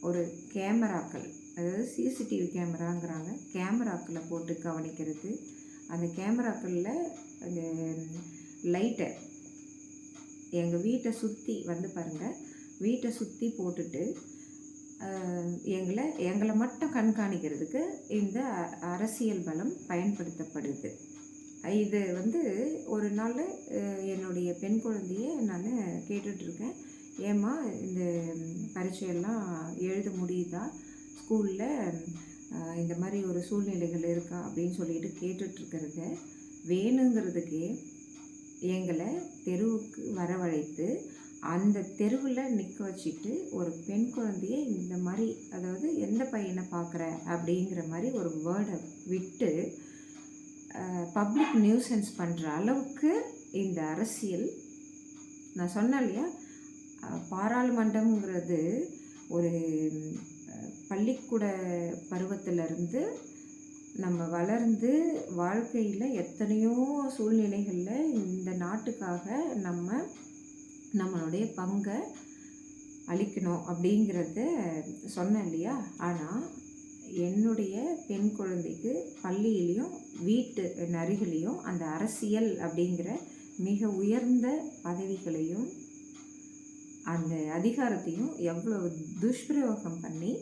ஒரு கேமராக்கள், அதாவது சிசிடிவி கேமராங்கிறாங்க, கேமராக்களை போட்டு கவனிக்கிறது. அந்த கேமராக்களில் அந்த லைட்டை எங்கள் வீட்டை சுற்றி பாருங்கள், வீட்டை சுற்றி போட்டுட்டு எங்களை மட்டும் கண்காணிக்கிறதுக்கு இந்த அரசியல் பலம் பயன்படுத்தப்படுது. இது ஒரு நாள் என்னுடைய பெண் குழந்தைய நான் கேட்டுட்ருக்கேன், ஏம்மா இந்த பரீட்சையெல்லாம் எழுத முடியுதா, ஸ்கூலில் இந்த மாதிரி ஒரு சூழ்நிலைகள் இருக்கா அப்படின்னு சொல்லிட்டு கேட்டுட்ருக்கிறத வேணுங்கிறதுக்கே எங்களை தெருவுக்கு வரவழைத்து அந்த தெருவில் நிற்க வச்சுட்டு ஒரு பெண் குழந்தைய இந்த மாதிரி, அதாவது எந்த பையனை பார்க்குற அப்படிங்கிற மாதிரி ஒரு வேர்டை விட்டு பப்ளிக் நியூசன்ஸ் பண்ணுற அளவுக்கு இந்த அரசியல். நான் சொன்னேன் இல்லையா, பாராளுமன்றம்ங்கிறது ஒரு பள்ளிக்கூட பருவத்திலிருந்து நம்ம வளர்ந்து வாழ்க்கையில் எத்தனையோ சூழ்நிலைகளில் இந்த நாட்டுக்காக நம்மளுடைய பங்கை அளிக்கணும் அப்படிங்கிறத சொன்னேன் இல்லையா. ஆனால் என்னுடைய பெண் குழந்தைக்கு பள்ளியிலையும் வீட்டு அருகிலையும் அந்த அரசியல் அப்படிங்கிற மிக உயர்ந்த பதவிகளையும் அந்த அதிகாரத்தையும் எவ்வளோ துஷ்பிரயோகம் பண்ணி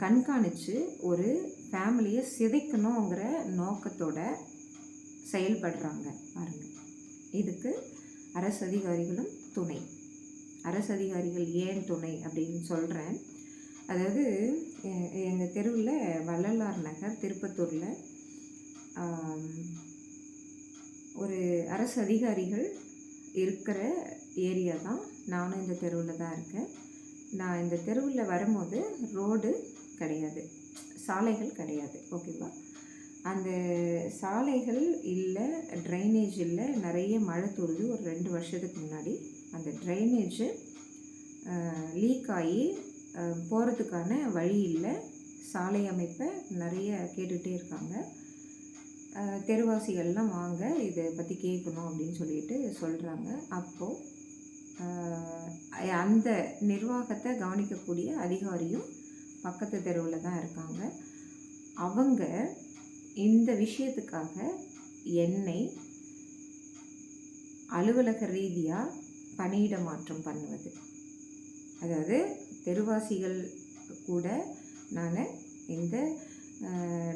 கண்காணித்து ஒரு ஃபேமிலியை சிதைக்கணுங்கிற நோக்கத்தோட செயல்படுறாங்க பாருங்கள். இதுக்கு அரசு அதிகாரிகளும் துணை. அரசு அதிகாரிகள் ஏன் துணை அப்படின்னு சொல்கிறேன். அதாவது எங்கள் தெருவில் வள்ளலார் நகர் திருப்பத்தூரில் ஒரு அரசு அதிகாரிகள் இருக்கிற ஏரியா தான். நானும் இந்த தெருவில் தான் இருக்கேன். நான் இந்த தெருவில் வரும்போது ரோடு கிடையாது, சாலைகள் கிடையாது, ஓகேவா. அந்த சாலைகள் இல்லை, ட்ரைனேஜ் இல்லை, நிறைய மழை தூருது. ஒரு 2 வருஷத்துக்கு முன்னாடி அந்த ட்ரைனேஜு லீக் ஆகி போகிறதுக்கான வழி இல்லை. சாலை அமைப்பை நிறைய கேட்டுகிட்டே இருக்காங்க. தெருவாசிகள்லாம் வாங்க இதை பற்றி கேட்கணும் அப்படின்னு சொல்லிட்டு சொல்கிறாங்க. அப்போது அந்த நிர்வாகத்தை கவனிக்கக்கூடிய அதிகாரியும் பக்கத்து தெருவில் தான் இருக்காங்க. அவங்க இந்த விஷயத்துக்காக என்னை அலுவலக ரீதியாக பணியிட மாற்றம் பண்ணுவது, அதாவது தெருவாசிகள் கூட நான் இந்த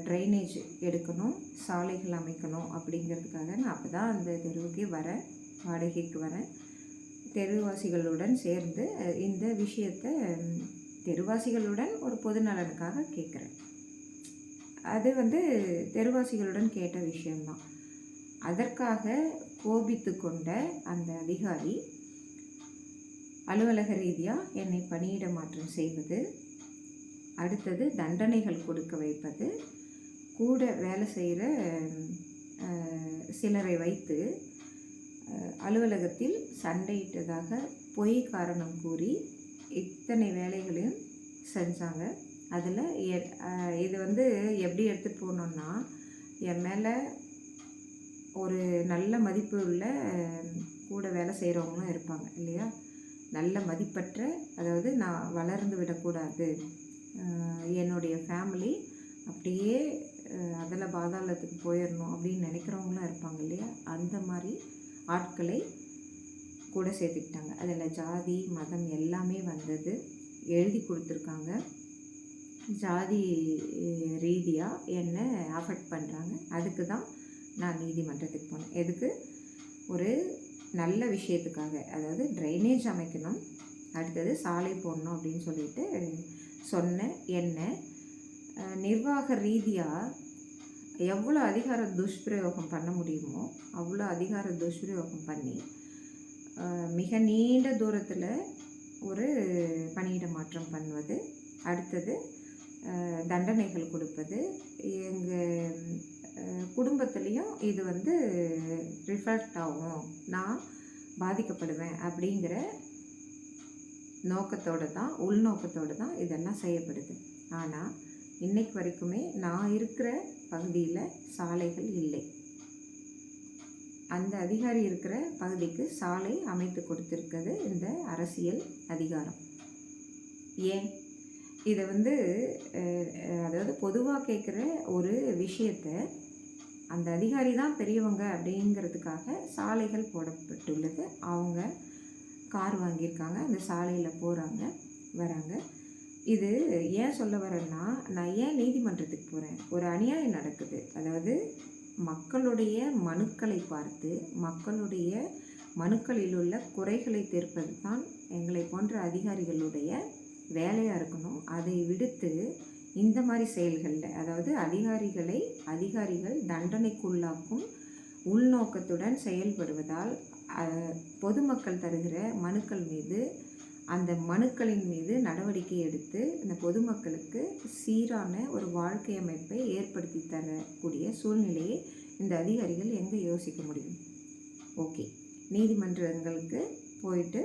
ட்ரைனேஜ் எடுக்கணும், சாலைகள் அமைக்கணும் அப்படிங்கிறதுக்காக நான் அப்போ தான் அந்த தெருவுக்கே வரேன், வாடகைக்கு வரேன். தெருவாசிகளுடன் சேர்ந்து இந்த விஷயத்தை தெருவாசிகளுடன் ஒரு பொது நலனுக்காக கேட்குறேன். அது தெருவாசிகளுடன் கேட்ட விஷயம்தான். அதற்காக கோபித்து கொண்ட அந்த அதிகாரி அலுவலக ரீதியாக என்னை பணியிட மாற்றம் செய்வது, அடுத்தது தண்டனைகள் கொடுக்க வைப்பது, கூட வேலை செய்கிற சிலரை வைத்து அலுவலகத்தில் சண்டையிட்டதாக பொய் காரணம் கூறி இத்தனை வேலைகளையும் செஞ்சாங்க. அதில் இது எப்படி எடுத்துகிட்டு போகணுன்னா, என் மேலே ஒரு நல்ல மதிப்பு உள்ள கூட வேலை செய்கிறவங்களும் இருப்பாங்க இல்லையா, நல்ல மதிப்பற்ற, அதாவது நான் வளர்ந்து விடக்கூடாது, என்னுடைய ஃபேமிலி அப்படியே அதில் பாதாளத்துக்கு போயிடணும் அப்படின்னு நினைக்கிறவங்களும் இருப்பாங்க இல்லையா, அந்த மாதிரி ஆட்களை கூட சேர்த்துக்கிட்டாங்க. அதில் ஜாதி மதம் எல்லாமே எழுதி கொடுத்துருக்காங்க. ஜாதி ரீதியாக என்னை அஃபெக்ட் பண்ணுறாங்க. அதுக்கு தான் நான் நீதிமன்றத்துக்கு போனேன். எதுக்கு? ஒரு நல்ல விஷயத்துக்காக, அதாவது ட்ரைனேஜ் அமைக்கணும், அடுத்தது சாலை போடணும் அப்படின்னு சொல்லிட்டு சொன்ன என்ன நிர்வாக ரீதியாக எவ்வளோ அதிகார துஷ்பிரயோகம் பண்ண முடியுமோ அவ்வளோ அதிகார துஷ்பிரயோகம் பண்ணி மிக நீண்ட தூரத்தில் ஒரு பணியிட மாற்றம் பண்ணுவது, அடுத்தது தண்டனைகள் கொடுப்பது, எங்கள் குடும்பத்துலேயும் இது ரிஃப்ளெக்ட் ஆகும், நான் பாதிக்கப்படுவேன் அப்படிங்கிற நோக்கத்தோடு தான், உள்நோக்கத்தோடு தான் இதெல்லாம் செய்யப்படுது. ஆனால் இன்னைக்கு வரைக்குமே நான் இருக்கிற பகுதியில் சாலைகள் இல்லை. அந்த அதிகாரி இருக்கிற பகுதிக்கு சாலை அமைத்து கொடுத்துருக்குது இந்த அரசியல் அதிகாரம். ஏன் இதை அதாவது பொதுவாக கேட்குற ஒரு விஷயத்தை அந்த அதிகாரி தான் பெரியவங்க அப்படிங்கிறதுக்காக சாலைகள் போடப்பட்டுள்ளது. அவங்க கார் வாங்கியிருக்காங்க, அந்த சாலையில் போகிறாங்க வராங்க. இது ஏன் சொல்ல வரேன்னா, நான் ஏன் நீதிமன்றத்துக்கு போகிறேன்? ஒரு அநியாயம் நடக்குது. அதாவது மக்களுடைய மனுக்களை பார்த்து மக்களுடைய மனுக்களில் உள்ள குறைகளை தீர்ப்பது தான் எங்களை போன்ற அதிகாரிகளுடைய வேலையாக இருக்கணும். அதை விடுத்து இந்த மாதிரி செயல்களில், அதாவது அதிகாரிகள் தண்டனைக்குள்ளாக்கும் உள்நோக்கத்துடன் செயல்படுவதால் பொதுமக்கள் தருகிற மனுக்கள் மீது, அந்த மனுக்களின் மீது நடவடிக்கை எடுத்து இந்த பொதுமக்களுக்கு சீரான ஒரு வாழ்க்கை அமைப்பை ஏற்படுத்தி தரக்கூடிய சூழ்நிலையை இந்த அதிகாரிகள் எங்கே யோசிக்க முடியும்? ஓகே, நீதிமன்றங்களுக்கு போயிட்டு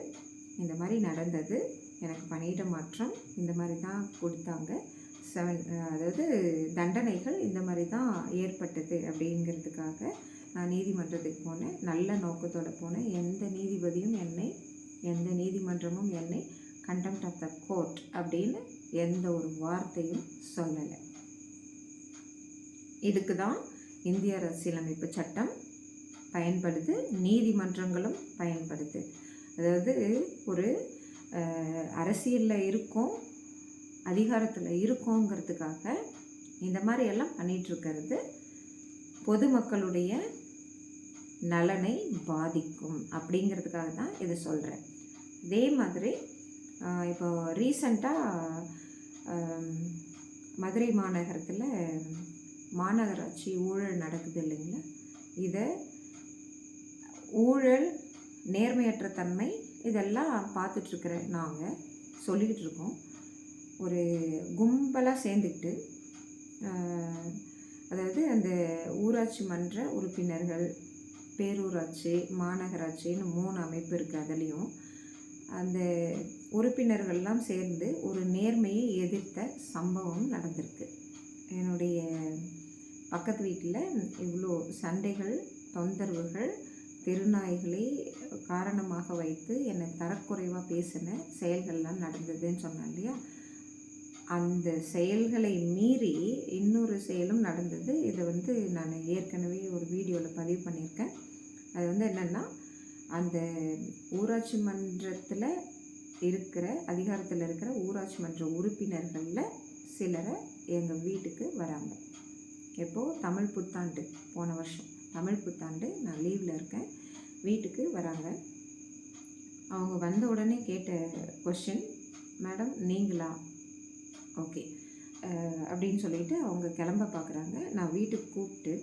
இந்த மாதிரி நடந்தது, எனக்கு பணியிட மாற்றம் இந்த மாதிரி தான் கொடுத்தாங்க, அதாவது தண்டனைகள் இந்த மாதிரி தான் ஏற்பட்டது அப்படிங்கிறதுக்காக நான் நீதிமன்றத்துக்கு போனேன். நல்ல நோக்கத்தோடு போனேன். எந்த நீதிமன்றமும் என்னை கண்டெம்ட் ஆஃப் த கோர்ட் அப்படின்னு எந்த ஒரு வார்த்தையும் சொல்லலை. இதுக்கு தான் இந்திய அரசியலமைப்பு சட்டம் பயன்படுது, நீதிமன்றங்களும் பயன்படுது. அதாவது ஒரு அரசியலில் இருக்கோம், அதிகாரத்தில் இருக்கோங்கிறதுக்காக இந்த மாதிரி எல்லாம் பண்ணிகிட்ருக்கிறது பொதுமக்களுடைய நலனை பாதிக்கும் அப்படிங்கிறதுக்காக தான் இதை சொல்கிறேன். இதே மாதிரி இப்போ ரீசண்டாக மதுரை மாநகரத்தில் மாநகராட்சி ஊழல் நடக்குது இல்லைங்களா? இதை ஊழல், நேர்மையற்ற தன்மை இதெல்லாம் பார்த்துட்ருக்குற நாங்கள் சொல்லிக்கிட்டு இருக்கோம். ஒரு கும்பலாக சேர்ந்துக்கிட்டு அதாவது அந்த ஊராட்சி மன்ற உறுப்பினர்கள், பேரூராட்சி, மாநகராட்சின்னு 3 அமைப்பு இருக்குது. அதுலேயும் அந்த உறுப்பினர்கள்லாம் சேர்ந்து ஒரு நேர்மையை எதிர்த்த சம்பவம் நடந்திருக்கு. என்னுடைய பக்கத்து வீட்டில் இவ்வளோ சண்டைகள், தொந்தரவுகள், தெருநாய்களை காரணமாக வைத்து என்னை தரக்குறைவாக பேசின செயல்கள்லாம் நடந்ததுன்னு சொன்னேன் இல்லையா? அந்த செயல்களை மீறி இன்னொரு செயலும் நடந்தது. இதை நான் ஏற்கனவே ஒரு வீடியோவில் பதிவு பண்ணியிருக்கேன். அது என்னென்னா, அந்த ஊராட்சி மன்றத்தில் இருக்கிற அதிகாரத்தில் இருக்கிற ஊராட்சி மன்ற உறுப்பினர்களில் சிலரை எங்கள் வீட்டுக்கு வராங்க. எப்போது? தமிழ் புத்தாண்டு, போன வருஷம் தமிழ் புத்தாண்டு நான் லீவில் இருக்கேன், வீட்டுக்கு வராங்க. அவங்க வந்த உடனே கேட்ட கொஸ்டின், மேடம் நீங்களா? ஓகே அப்படின்னு சொல்லிவிட்டு அவங்க கிளம்ப பார்க்குறாங்க. நான் வீட்டுக்கு கூப்பிட்டு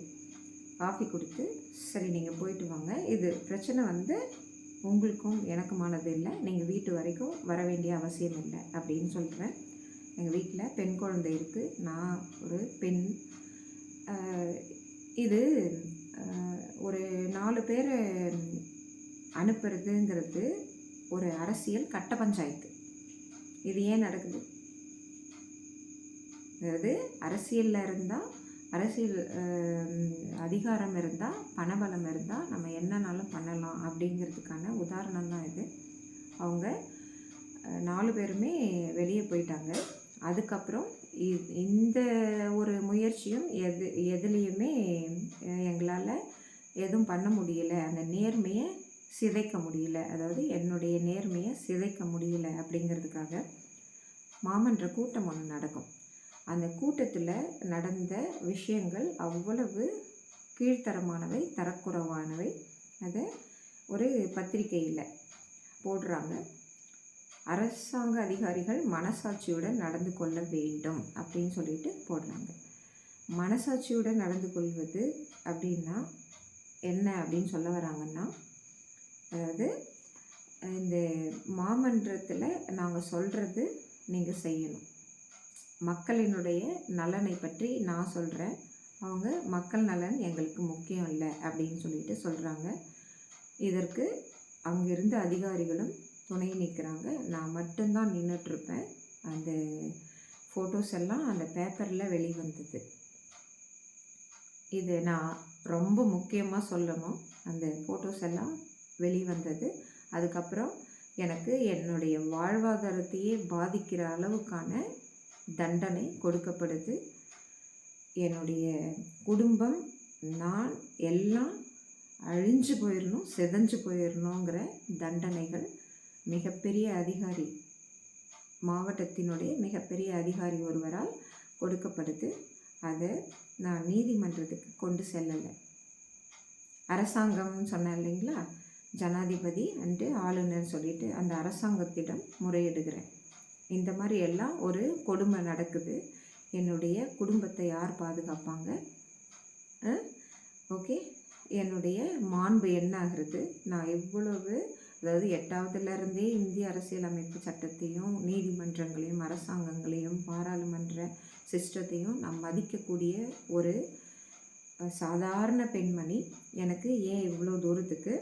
காஃபி கொடுத்து, சரி நீங்கள் போயிட்டு வாங்க, இது பிரச்சனை உங்களுக்கும் எனக்குமானது இல்லை, நீங்கள் வீட்டு வரைக்கும் வர வேண்டிய அவசியம் இல்லை அப்படின்னு சொல்கிறேன். எங்கள் வீட்டில் பெண் குழந்தை இருக்குது, நான் ஒரு பெண். இது ஒரு 4 பேரை அனுப்புறதுங்கிறது ஒரு அரசியல் கட்ட பஞ்சாயத்து. இது ஏன் நடக்குது? அதாவது அரசியலில் இருந்தால், அரசியல் அதிகாரம் இருந்தால், பணபலம் இருந்தால் நம்ம என்னன்னாலும் பண்ணலாம் அப்படிங்கிறதுக்கான உதாரணம் தான் இது. அவங்க 4 பேருமே வெளியே போயிட்டாங்க. அதுக்கப்புறம் இந்த ஒரு முயற்சியும் எதுலேயுமே எங்களால் எதுவும் பண்ண முடியல, அந்த நேர்மையை சிதைக்க முடியல, அதாவது என்னுடைய நேர்மையை சிதைக்க முடியல அப்படிங்கிறதுக்காக மாமன்ற கூட்டம் ஒன்று நடக்கும். அந்த கூட்டத்தில் நடந்த விஷயங்கள் அவ்வளவு கீழ்த்தரமானவை, தரக்குறைவானவை. அதை ஒரு பத்திரிகையில் போடுறாங்க. அரசாங்க அதிகாரிகள் மனசாட்சியுடன் நடந்து கொள்ள வேண்டும் அப்படின்னு சொல்லிட்டு போடுறாங்க. மனசாட்சியுடன் நடந்து கொள்வது அப்படின்னா என்ன அப்படின்னு சொல்ல வராங்கன்னா, அதாவது இந்த மாமன்றத்தில் நாங்கள் சொல்கிறது நீங்கள் செய்யணும். மக்களினுடைய நலனை பற்றி நான் சொல்கிறேன், அவங்க மக்கள் நலன் எங்களுக்கு முக்கியம் இல்லை அப்படின்னு சொல்லிட்டு சொல்கிறாங்க. இதற்கு அங்கிருந்த அதிகாரிகளும் துணை நிற்கிறாங்க. நான் மட்டும்தான் நின்றுட்டுருப்பேன். அந்த ஃபோட்டோஸ் எல்லாம் அந்த பேப்பரில் வெளிவந்தது. இது நான் ரொம்ப முக்கியமாக சொல்லணும். அந்த ஃபோட்டோஸ் எல்லாம் வெளிவந்தது. அதுக்கப்புறம் எனக்கு என்னுடைய வாழ்வாதாரத்தையே பாதிக்கிற அளவுக்கான தண்டனை கொடுக்கப்படுது. என்னுடைய குடும்பம், நான் எல்லாம் அழிஞ்சு போயிடணும், சிதைஞ்சு போயிடணுங்கிற தண்டனைகள் மிகப்பெரிய அதிகாரி, மாவட்டத்தினுடைய மிகப்பெரிய அதிகாரி ஒருவரால் கொடுக்கப்படுது. அதை நான் நீதிமன்றத்துக்கு கொண்டு செல்லலை. அரசாங்கம்னு சொன்னேன் இல்லைங்களா, ஜனாதிபதி அண்டு ஆளுநர் சொல்லிட்டு அந்த அரசாங்கத்திடம் முறையிடுகிறேன். இந்த மாதிரி எல்லாம் ஒரு கொடுமை நடக்குது. என்னுடைய குடும்பத்தை யார் பாதுகாப்பாங்க? ஓகே, என்னுடைய மாண்பு என்ன ஆகிறது? நான் எவ்வளவு, அதாவது 8வதுலேருந்தே இந்திய அரசியலமைப்பு சட்டத்தையும் நீதிமன்றங்களையும் அரசாங்கங்களையும் பாராளுமன்ற சிஸ்டத்தையும் நான் மதிக்கக்கூடிய ஒரு சாதாரண பெண்மணி, எனக்கு ஏன் இவ்வளோ தூரத்துக்கு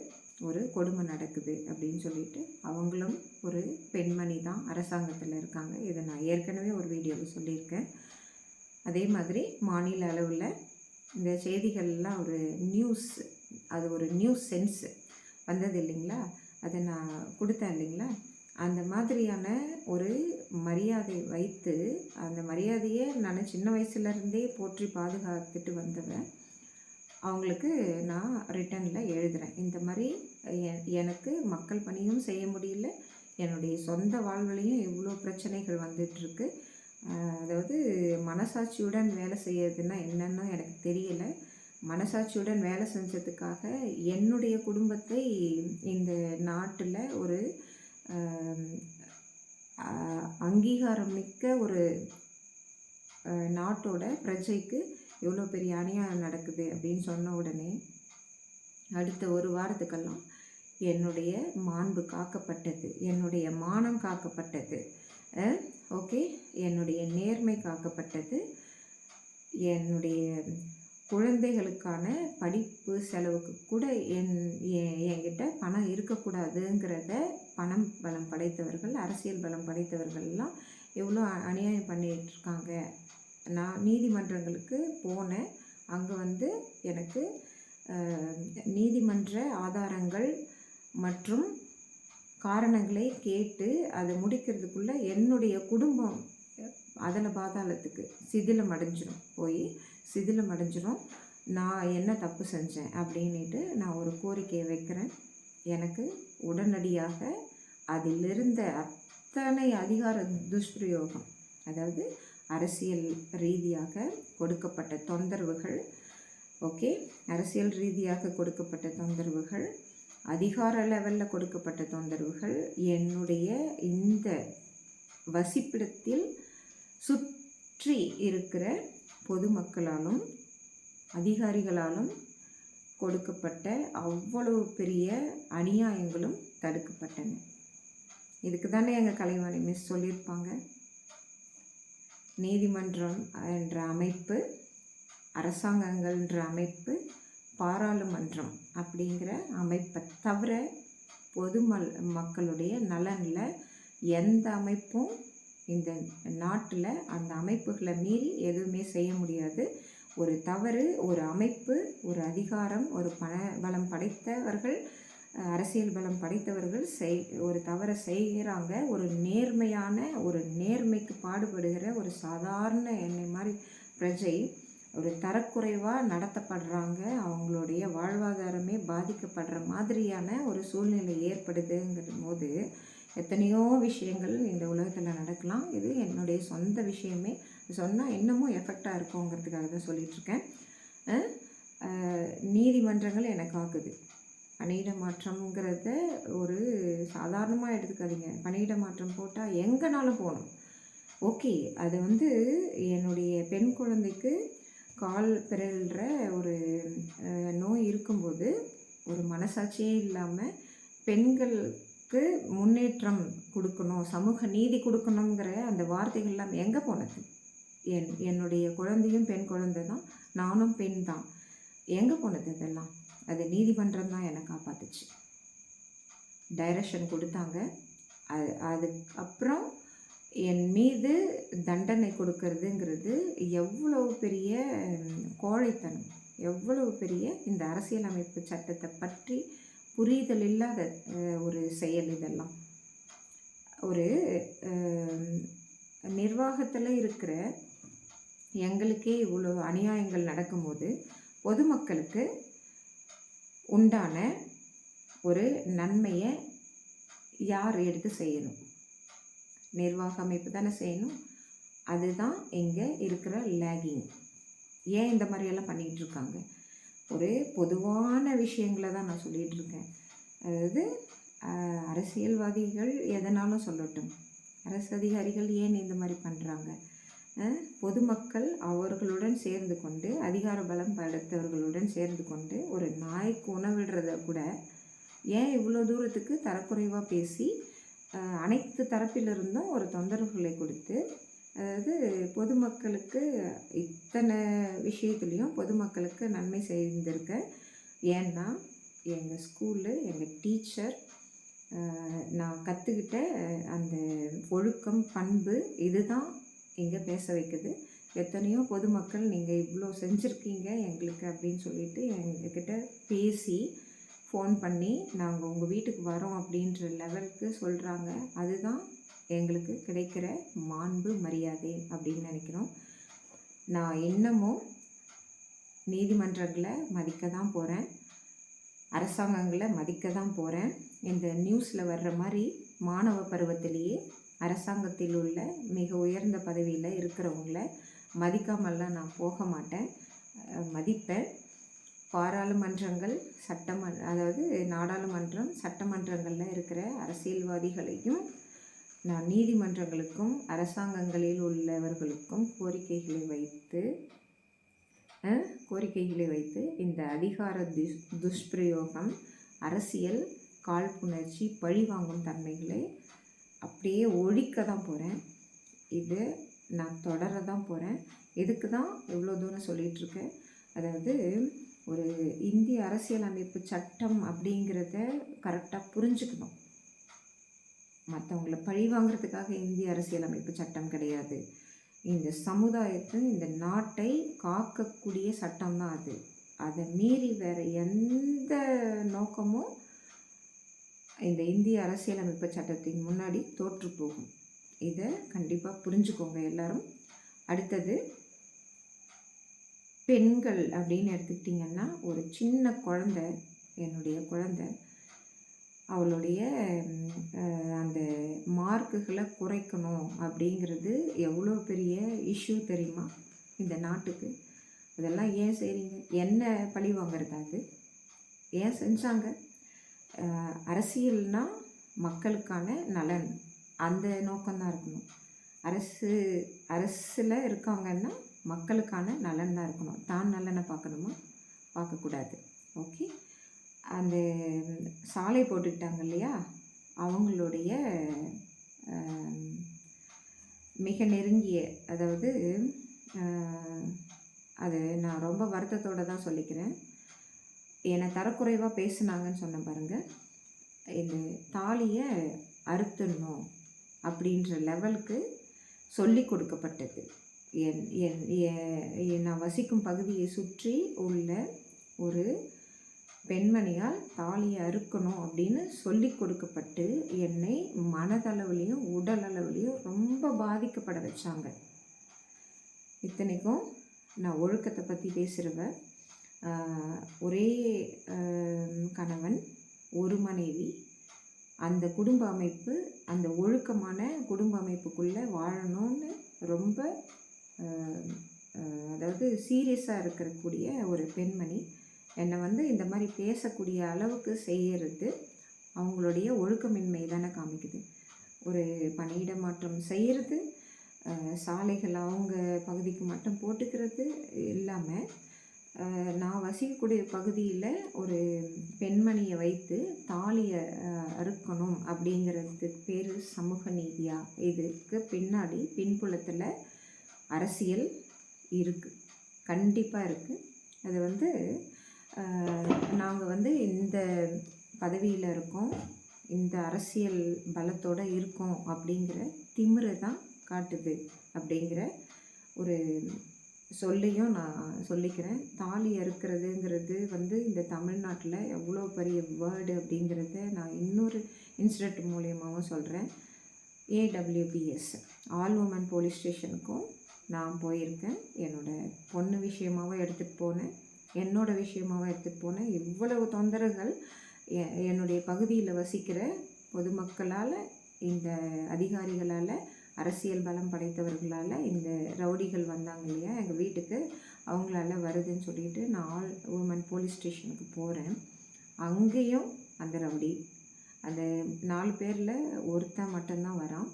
ஒரு கொடுமை நடக்குது அப்படின்னு சொல்லிட்டு, அவங்களும் ஒரு பெண்மணி தான், அரசாங்கத்தில் இருக்காங்க. இதை நான் ஏற்கனவே ஒரு வீடியோவில் சொல்லியிருக்கேன். அதே மாதிரி மாநில அளவில் இந்த செய்திகள்லாம் ஒரு நியூஸ், அது ஒரு நியூஸ் சென்ஸ் வந்தது இல்லைங்களா, அதை நான் கொடுத்தேன் இல்லைங்களா. அந்த மாதிரியான ஒரு மரியாதை வைத்து, அந்த மரியாதையை நான் சின்ன வயசுலேருந்தே போற்றி பாதுகாத்துட்டு வந்தவன். அவங்களுக்கு நான் ரிட்டனில் எழுதுகிறேன். இந்த மாதிரி எனக்கு மக்கள் பணியும் செய்ய முடியல, என்னுடைய சொந்த வாழ்விலையும் இவ்வளோ பிரச்சனைகள் வந்துட்டுருக்கு. அதாவது மனசாட்சியுடன் வேலை செய்யறதுன்னா என்னன்னு எனக்கு தெரியலை. மனசாட்சியுடன் வேலை செஞ்சதுக்காக என்னுடைய குடும்பத்தை இந்த நாட்டில் ஒரு அங்கீகாரம் மிக்க ஒரு நாட்டோட பிரஜைக்கு எவ்வளோ பெரிய அநியாயம் நடக்குது அப்படின்னு சொன்ன உடனே அடுத்த ஒரு வாரத்துக்கெல்லாம் என்னுடைய மாண்பு காக்கப்பட்டது, என்னுடைய மானம் காக்கப்பட்டது, ஓகே, என்னுடைய நேர்மை காக்கப்பட்டது, என்னுடைய குழந்தைகளுக்கான படிப்பு செலவுக்கு கூட என்கிட்ட பணம் இருக்கக்கூடாதுங்கிறத பணம் பலம் படைத்தவர்கள், அரசியல் பலம் படைத்தவர்கள்லாம் எவ்வளோ அநியாயம் பண்ணிகிட்ருக்காங்க. நான் நீதிமன்றங்களுக்கு போனேன். அங்கே எனக்கு நீதிமன்ற ஆதாரங்கள் மற்றும் காரணங்களை கேட்டு அதை முடிக்கிறதுக்குள்ளே என்னுடைய குடும்பம் அதில் பாதாளத்துக்கு சிதிலம் அடைஞ்சிரும். நான் என்ன தப்பு செஞ்சேன் அப்படின்ட்டு நான் ஒரு கோரிக்கையை வைக்கிறேன். எனக்கு உடனடியாக அதிலிருந்த அத்தனை அதிகார துஷ்பிரயோகம், அதாவது அரசியல் ரீதியாக கொடுக்கப்பட்ட தொந்தரவுகள், ஓகே, அரசியல் ரீதியாக கொடுக்கப்பட்ட தொந்தரவுகள், அதிகார லெவலில் கொடுக்கப்பட்ட தொந்தரவுகள், என்னுடைய இந்த வசிப்பிடத்தில் சுற்றி இருக்கிற பொதுமக்களாலும் அதிகாரிகளாலும் கொடுக்கப்பட்ட அவ்வளவு பெரிய அநியாயங்களும் தடுக்கப்பட்டன. இதுக்கு தானே எங்கள் கலைவாணி மிஸ் சொல்லியிருப்பாங்க, நீதிமன்றம் என்ற அமைப்பு, அரசாங்கங்கள்ன்ற அமைப்பு, பாராளுமன்றம் அப்படிங்கிற அமைப்பை தவிர மக்களுடைய நலனில் எந்த அமைப்பும் இந்த நாட்டில் அந்த அமைப்புகளை மீறி எதுவுமே செய்ய முடியாது. ஒரு தவறு, ஒரு அமைப்பு, ஒரு அதிகாரம், ஒரு பலம் படைத்தவர்கள், அரசியல் பலம் படைத்தவர்கள் ஒரு தவறை செய்கிறாங்க. ஒரு நேர்மையான, ஒரு நேர்மைக்கு பாடுபடுகிற ஒரு சாதாரண என்னை மாதிரி பிரஜை ஒரு தரக்குறைவாக நடத்தப்படுறாங்க. அவங்களுடைய வாழ்வாதாரமே பாதிக்கப்படுற மாதிரியான ஒரு சூழ்நிலை ஏற்படுதுங்கிற போது எத்தனையோ விஷயங்கள் இந்த உலகத்தில் நடக்கலாம். இது என்னுடைய சொந்த விஷயமே, சொன்னால் இன்னமும் எஃபெக்டாக இருக்குங்கிறதுக்காக தான் சொல்லிகிட்ருக்கேன். நீதிமன்றங்கள் எனக்கு ஆகுது. பணியிட மாற்றம்ங்கிறத ஒரு சாதாரணமாக எடுத்துக்காதீங்க. பணியிட மாற்றம் போட்டால் எங்கேனாலும் போகணும், ஓகே. அது என்னுடைய பெண் குழந்தைக்கு கால் பிறழ்கிற ஒரு நோய் இருக்கும்போது ஒரு மனசாட்சியே இல்லாமல் பெண்களுக்கு முன்னேற்றம் கொடுக்கணும், சமூக நீதி கொடுக்கணுங்கிற அந்த வார்த்தைகள்லாம் எங்கே போனது? என்னுடைய குழந்தையும் பெண் குழந்தை தான், நானும் பெண் தான். எங்கே போனது இதெல்லாம்? அது நீதிமன்றம் தான் என்னை காப்பாற்றுச்சு. டைரக்ஷன் கொடுத்தாங்க. அதுக்கப்புறம் என் மீது தண்டனை கொடுக்கறதுங்கிறது எவ்வளவு பெரிய கோழைத்தனம், எவ்வளவு பெரிய இந்த அரசியலமைப்பு சட்டத்தை பற்றி புரிதல் இல்லாத ஒரு செயல். இதெல்லாம் ஒரு நிர்வாகத்தில் இருக்கிற எங்களுக்கே இவ்வளோ அநியாயங்கள் நடக்கும்போது பொதுமக்களுக்கு உண்டான ஒரு நன்மையை யார் எடுத்து செய்யணும்? நிர்வாக அமைப்பு தானே செய்யணும். அதுதான் இங்கே இருக்கிற லேகிங். ஏன் இந்த மாதிரியெல்லாம் பண்ணிகிட்டு இருக்காங்க? ஒரு பொதுவான விஷயங்களை தான் நான் சொல்லிகிட்டு இருக்கேன். அதாவது அரசியல்வாதிகள் எதனாலும் சொல்லட்டும், அரசு அதிகாரிகள் ஏன் இந்த மாதிரி பண்ணுறாங்க? பொதுமக்கள் அவர்களுடன் சேர்ந்து கொண்டு, அதிகார பலம் படைத்தவர்களுடன் சேர்ந்து கொண்டு ஒரு நாய்க்கு உணவிடுறத கூட ஏன் இவ்வளோ தூரத்துக்கு தரக்குறைவாக பேசி அனைத்து தரப்பிலிருந்தும் ஒரு தொந்தரவுகளை கொடுத்து, அதாவது பொதுமக்களுக்கு இத்தனை விஷயத்துலேயும் பொதுமக்களுக்கு நன்மை செய்திருக்க. ஏன்னா எங்கள் ஸ்கூலு, எங்கள் டீச்சர், நான் கற்றுக்கிட்ட அந்த ஒழுக்கம், பண்பு, இதுதான் இங்கே பேச வைக்குது. எத்தனையோ பொதுமக்கள் நீங்கள் இவ்வளோ செஞ்சுருக்கீங்க எங்களுக்கு அப்படின்னு சொல்லிட்டு எங்ககிட்ட பேசி ஃபோன் பண்ணி நாங்கள் உங்கள் வீட்டுக்கு வரோம் அப்படின்ற லெவலுக்கு சொல்கிறாங்க. அதுதான் எங்களுக்கு கிடைக்கிற மாண்பு, மரியாதை அப்படின்னு நினைக்கிறோம். நான் இன்னமும் நீதிமன்றங்களை மதிக்க தான் போகிறேன், அரசாங்கங்களை மதிக்க தான் போகிறேன். இந்த நியூஸில் வர்ற மாதிரி மாணவ பருவத்திலேயே அரசாங்கத்தில் உள்ள மிக உயர்ந்த பதவியில் இருக்கிறவங்கள மதிக்காமல்லாம் நான் போக மாட்டேன், மதிப்பேன். பாராளுமன்றங்கள், அதாவது நாடாளுமன்றம், சட்டமன்றங்களில் இருக்கிற அரசியல்வாதிகளையும் நான் நீதிமன்றங்களுக்கும் அரசாங்கங்களில் உள்ளவர்களுக்கும் கோரிக்கைகளை வைத்து இந்த அதிகார துஷ்பிரயோகம், அரசியல் காழ்ப்புணர்ச்சி, பழிவாங்கும் தன்மைகளை அப்படியே ஒழிக்க தான் போகிறேன். இது நான் தொடர தான் போகிறேன். எதுக்கு தான் இவ்வளோ தூரம் சொல்லிகிட்ருக்கேன், அதாவது ஒரு இந்திய அரசியலமைப்பு சட்டம் அப்படிங்கிறத கரெக்டாக புரிஞ்சுக்கணும். மற்றவங்களை பழி வாங்கிறதுக்காக இந்திய அரசியலமைப்பு சட்டம் கிடையாது. இந்த சமுதாயத்தை, இந்த நாட்டை காக்கக்கூடிய சட்டம் தான் அது. அதை மீறி வேறு எந்த நோக்கமும் இந்த இந்திய அரசியலமைப்பு சட்டத்தின் முன்னாடி தோற்று போகும். இதை கண்டிப்பாக புரிஞ்சுக்கோங்க எல்லாரும். அடுத்தது, பெண்கள் அப்படின்னு எடுத்துக்கிட்டிங்கன்னா, ஒரு சின்ன குழந்தை, என்னுடைய குழந்தை, அவளுடைய அந்த மார்க்குகளை குறைக்கணும் அப்படிங்கிறது எவ்வளோ பெரிய இஷ்யூ தெரியுமா இந்த நாட்டுக்கு? அதெல்லாம் ஏன் செய்கிறீங்க? என்ன பழி வாங்கிறதா? அது ஏன் செஞ்சாங்க? அரசியல்னால் மக்களுக்கான நலன், அந்த நோக்கம்தான் இருக்கணும். அரசில் இருக்காங்கன்னா மக்களுக்கான நலன் தான் இருக்கணும். தான் நலனை பார்க்கணுமா? பார்க்கக்கூடாது. ஓகே. அந்த சாலை போட்டுக்கிட்டாங்க இல்லையா, அவங்களுடைய மிக நெருங்கிய, அதாவது அது நான் ரொம்ப வருத்தத்தோடு தான் சொல்லிக்கிறேன். என்னை தரக்குறைவாக பேசுனாங்கன்னு சொன்ன பாருங்கள். இந்த தாலியை அறுத்துடணும் அப்படின்ற லெவலுக்கு சொல்லி கொடுக்கப்பட்டது. நான் வசிக்கும் பகுதியை சுற்றி உள்ள ஒரு பெண்மணியால் தாலியை அறுக்கணும் அப்படின்னு சொல்லி கொடுக்கப்பட்டு என்னை மனதளவுலேயும் உடல் அளவுலேயும் ரொம்ப பாதிக்கப்பட வச்சாங்க. இத்தனைக்கும் நான் ஒழுக்கத்தை பற்றி பேசுகிறவ. ஒரே கணவன், ஒரு மனைவி, அந்த குடும்ப அமைப்பு, அந்த ஒழுக்கமான குடும்ப அமைப்புக்குள்ளே வாழணும்னு ரொம்ப அதாவது சீரியஸாக இருக்கக்கூடிய ஒரு பெண்மணி என்னை இந்த மாதிரி பேசக்கூடிய அளவுக்கு செய்கிறது அவங்களுடைய ஒழுக்கமின்மை தானே காமிக்குது. ஒரு பணியிட மாற்றம் செய்கிறது, சாலைகள் அவங்க பகுதிக்கு மட்டும் போட்டுக்கிறது இல்லாமல், நான் வசிக்கக்கூடிய பகுதியில் ஒரு பெண்மணியை வைத்து தாலியை அறுக்கணும் அப்படிங்கிறதுக்கு பேர் சமூக நீதியா? இதுக்கு பின்னாடி பின்புலத்தில் அரசியல் இருக்குது, கண்டிப்பாக இருக்குது. அது நாங்கள் இந்த பதவியில் இருக்கோம், இந்த அரசியல் பலத்தோடு இருக்கோம் அப்படிங்கிற திமிரை தான் காட்டுது அப்படிங்கிற ஒரு சொல்லையும் நான் சொல்லிக்கிறேன். தாலி அறுக்கிறதுங்கிறது இந்த தமிழ்நாட்டில் எவ்வளோ பெரிய வேர்டு அப்படிங்கிறத நான் இன்னொரு இன்சிடென்ட் மூலியமாகவும் சொல்கிறேன். AWPS ஆல் உமன் போலீஸ் ஸ்டேஷனுக்கும் நான் போயிருக்கேன். என்னோடய பொண்ணு விஷயமாகவும் எடுத்துகிட்டு போனேன், என்னோடய விஷயமாகவும் எடுத்துகிட்டு போனேன். இவ்வளவு தொந்தரவுகள் என்னுடைய பகுதியில் வசிக்கிற பொதுமக்களால், இந்த அதிகாரிகளால், அரசியல் பலம் படைத்தவர்களால், இந்த ரவுடிகள் வந்தாங்க இல்லையா எங்கள் வீட்டுக்கு, அவங்களால வருதுன்னு சொல்லிட்டு நான் ஆல் உமன் போலீஸ் ஸ்டேஷனுக்கு போகிறேன். அங்கேயும் அந்த ரவுடி, அந்த 4 பேரில் ஒருத்தன் மட்டும்தான் வரான்.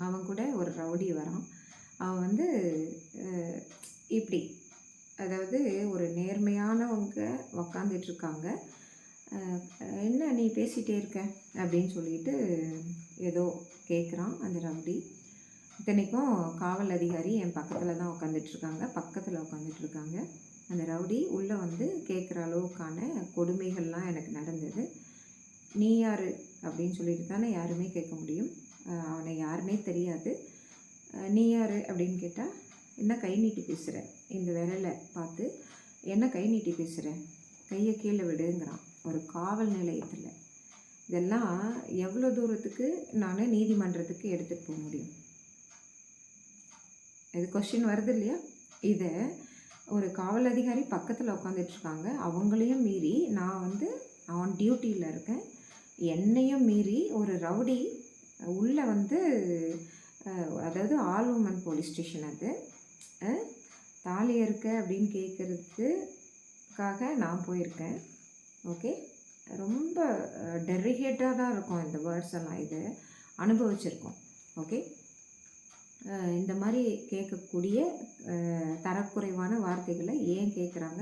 அவன் கூட ஒரு ரவுடி வரான். அவன் இப்படி, அதாவது ஒரு நேர்மையானவங்க உக்காந்துட்ருக்காங்க, என்ன நீ பேசிகிட்டே இருக்க அப்படின்னு சொல்லிட்டு ஏதோ கேட்குறான் அந்த ரவுடி. இத்தனைக்கும் காவல் அதிகாரி என் பக்கத்தில் தான் உட்காந்துட்ருக்காங்க. அந்த ரவுடி உள்ளே கேட்குற அளவுக்கான கொடுமைகள்லாம் எனக்கு நடந்தது. நீ யார் அப்படின்னு சொல்லிட்டு தானே யாருமே கேட்க முடியும். அவனை யாருன்னே தெரியாது. நீ யார் அப்படின்னு கேட்டால், என்ன கை நீட்டி பேசுகிற, இந்த விரலை பார்த்து என்ன கை நீட்டி பேசுகிற, கையை கீழே விடுங்கிறான் ஒரு காவல் நிலையத்தில். இதெல்லாம் எவ்வளோ தூரத்துக்கு நான் நீதிமன்றத்துக்கு எடுத்துகிட்டு போக முடியும்? இது கொஸ்டின் வருது இல்லையா? இதை ஒரு காவல் அதிகாரி பக்கத்தில் உட்காந்துட்ருக்காங்க. அவங்களையும் மீறி நான் வந்து ஆன் டியூட்டியில் இருக்கேன். என்னையும் மீறி ஒரு ரவுடி உள்ளே வந்து அதாவது ஆல் உமன் போலீஸ் ஸ்டேஷன் அது. தாலி இருக்க அப்படின்னு கேட்குறதுக்காக நான் போயிருக்கேன். ஓகே. ரொம்ப டெரிகேட்டாக தான் இருக்கும் இந்த வேர்ட்ஸ் எல்லாம். இது அனுபவிச்சிருக்கோம். ஓகே. இந்த மாதிரி கேட்கக்கூடிய தரக்குறைவான வார்த்தைகளை ஏன் கேட்குறாங்க?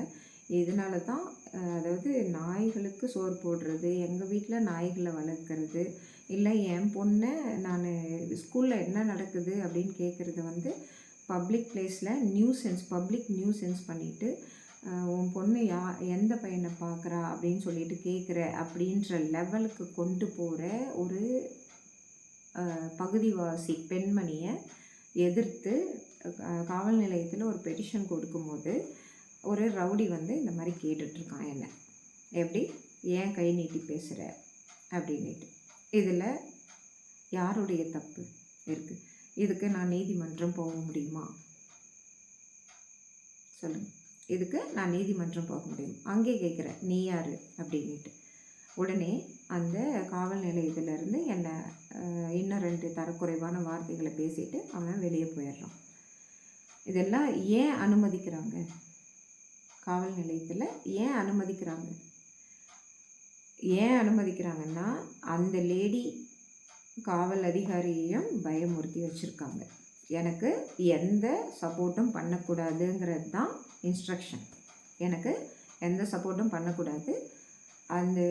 இதனால தான் அதாவது நாய்களுக்கு சோறு போடுறது, எங்கள் வீட்டில் நாய்களை வளர்க்குறது, இல்லை என் பொண்ணை நான் ஸ்கூலில் என்ன நடக்குது அப்படின்னு கேட்குறது வந்து பப்ளிக் பிளேஸில் பப்ளிக் நியூசென்ஸ் பண்ணிவிட்டு உன் பொண்ணு எந்த பையனை பார்க்குறா அப்படின்னு சொல்லிட்டு கேட்குற அப்படின்ற லெவலுக்கு கொண்டு போகிற ஒரு பகுதிவாசி பெண்மணியை எதிர்த்து காவல் நிலையத்தில் ஒரு பெட்டிஷன் கொடுக்கும்போது ஒரு ரவுடி வந்து இந்த மாதிரி கேட்டுட்ருக்கான் என்ன, எப்படி ஏன் கை நீட்டி பேசுகிற அப்படின்ட்டு. இதில் யாருடைய தப்பு இருக்குது? இதுக்கு நான் நீதிமன்றம் போக முடியுமா? சொல்லுங்கள். இதுக்கு நான் நீதிமன்றம் போக முடியும்? அங்கே கேட்குறேன் நீ யார் அப்படின்ட்டு. உடனே அந்த காவல் நிலையத்திலேருந்து என்னை இன்னும் 2 தரக்குறைவான வார்த்தைகளை பேசிட்டு அவன் வெளியே போயிடுறான். இதெல்லாம் ஏன் அனுமதிக்கிறாங்க? காவல் நிலையத்தில் ஏன் அனுமதிக்கிறாங்க? ஏன் அனுமதிக்கிறாங்கன்னா அந்த லேடி காவல் அதிகாரியையும் பயமுறுத்தி வச்சுருக்காங்க. எனக்கு எந்த சப்போர்ட்டும் பண்ணக்கூடாதுங்கிறது தான் இன்ஸ்ட்ரக்ஷன். எனக்கு எந்த சப்போர்ட்டும் பண்ணக்கூடாது. அந்த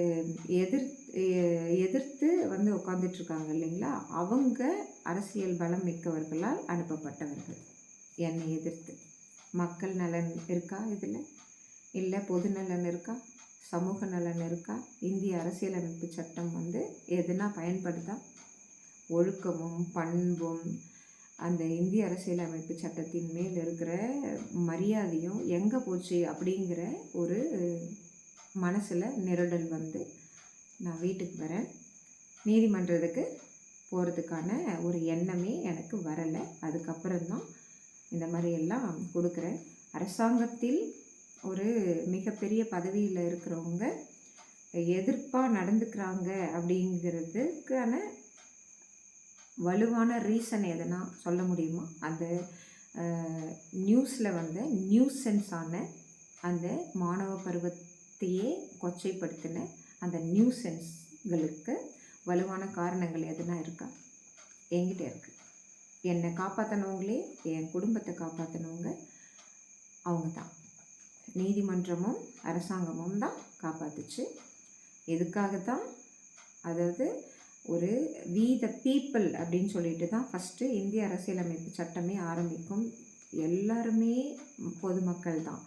எதிர்த்து வந்து உட்காந்துட்ருக்காங்க இல்லைங்களா, அவங்க அரசியல் பலம் மிக்கவர்களால் அனுப்பப்பட்டவர்கள் என்னை எதிர்த்து. மக்கள் நலன் இருக்கா இதில்? இல்லை பொது நலன் இருக்கா? சமூக நலன் இருக்கா? இந்திய அரசியலமைப்பு சட்டம் வந்து எதுனா பயன்படுதா? ஒழுக்கமும் பண்பும் அந்த இந்திய அரசியலமைப்பு சட்டத்தின் மேல் இருக்கிற மரியாதையும் எங்கே போச்சு அப்படிங்கிற ஒரு மனசில் நெருடல் வந்து நான் வீட்டுக்கு வரேன். நீதிமன்றத்துக்கு போகிறதுக்கான ஒரு எண்ணமே எனக்கு வரலை. அதுக்கப்புறம்தான் இந்த மாதிரியெல்லாம் கொடுக்குறேன். அரசாங்கத்தில் ஒரு மிகப்பெரிய பதவியில் இருக்கிறவங்க எதிர்ப்பாக நடந்துக்கிறாங்க அப்படிங்கிறதுக்கான வலுவான ரீசன் எதனா சொல்ல முடியுமா? அந்த நியூஸில் வந்து நியூசென்ஸான அந்த மாணவ பருவத்தையே கொச்சைப்படுத்தின அந்த நியூசென்ஸ்களுக்கு வலுவான காரணங்கள் எதனா இருக்கா? என்கிட்ட இருக்குது. என்னை காப்பாற்றினவங்களே, என் குடும்பத்தை காப்பாற்றினவங்க அவங்க தான். நீதிமன்றமும் அரசாங்கமும் தான் காப்பாற்றுச்சு. எதுக்காகத்தான்? அதாவது ஒரு வி த பீப்புள் அப்படின்னு சொல்லிட்டு தான் ஃபஸ்ட்டு இந்திய அரசியலமைப்பு சட்டமே ஆரம்பிக்கும். எல்லாருமே பொதுமக்கள் தான்.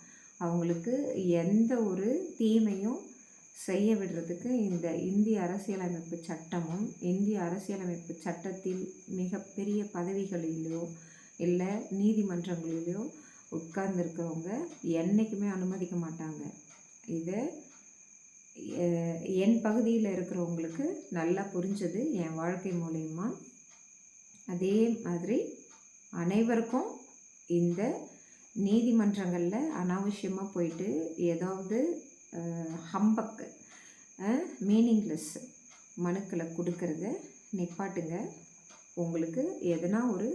அவங்களுக்கு எந்த ஒரு தீமையும் செய்ய விடுறதுக்கு இந்த இந்திய அரசியலமைப்பு சட்டமும், இந்திய அரசியலமைப்பு சட்டத்தில் மிகப்பெரிய பதவிகளிலோ இல்லை நீதிமன்றங்களிலோ உட்கார்ந்துருக்கிறவங்க என்றைக்குமே அனுமதிக்க மாட்டாங்க. இதை என் பகுதியில் இருக்கிறவங்களுக்கு நல்லா புரிஞ்சது என் வாழ்க்கை மூலயமா. அதே மாதிரி அனைவருக்கும் இந்த நீதிமன்றங்களில் அனாவசியமாக போயிட்டு ஏதாவது ஹம்பக்கு மீனிங்லெஸ் மனுக்களை கொடுக்கறத நிப்பாட்டுங்க. உங்களுக்கு எதனா ஒரு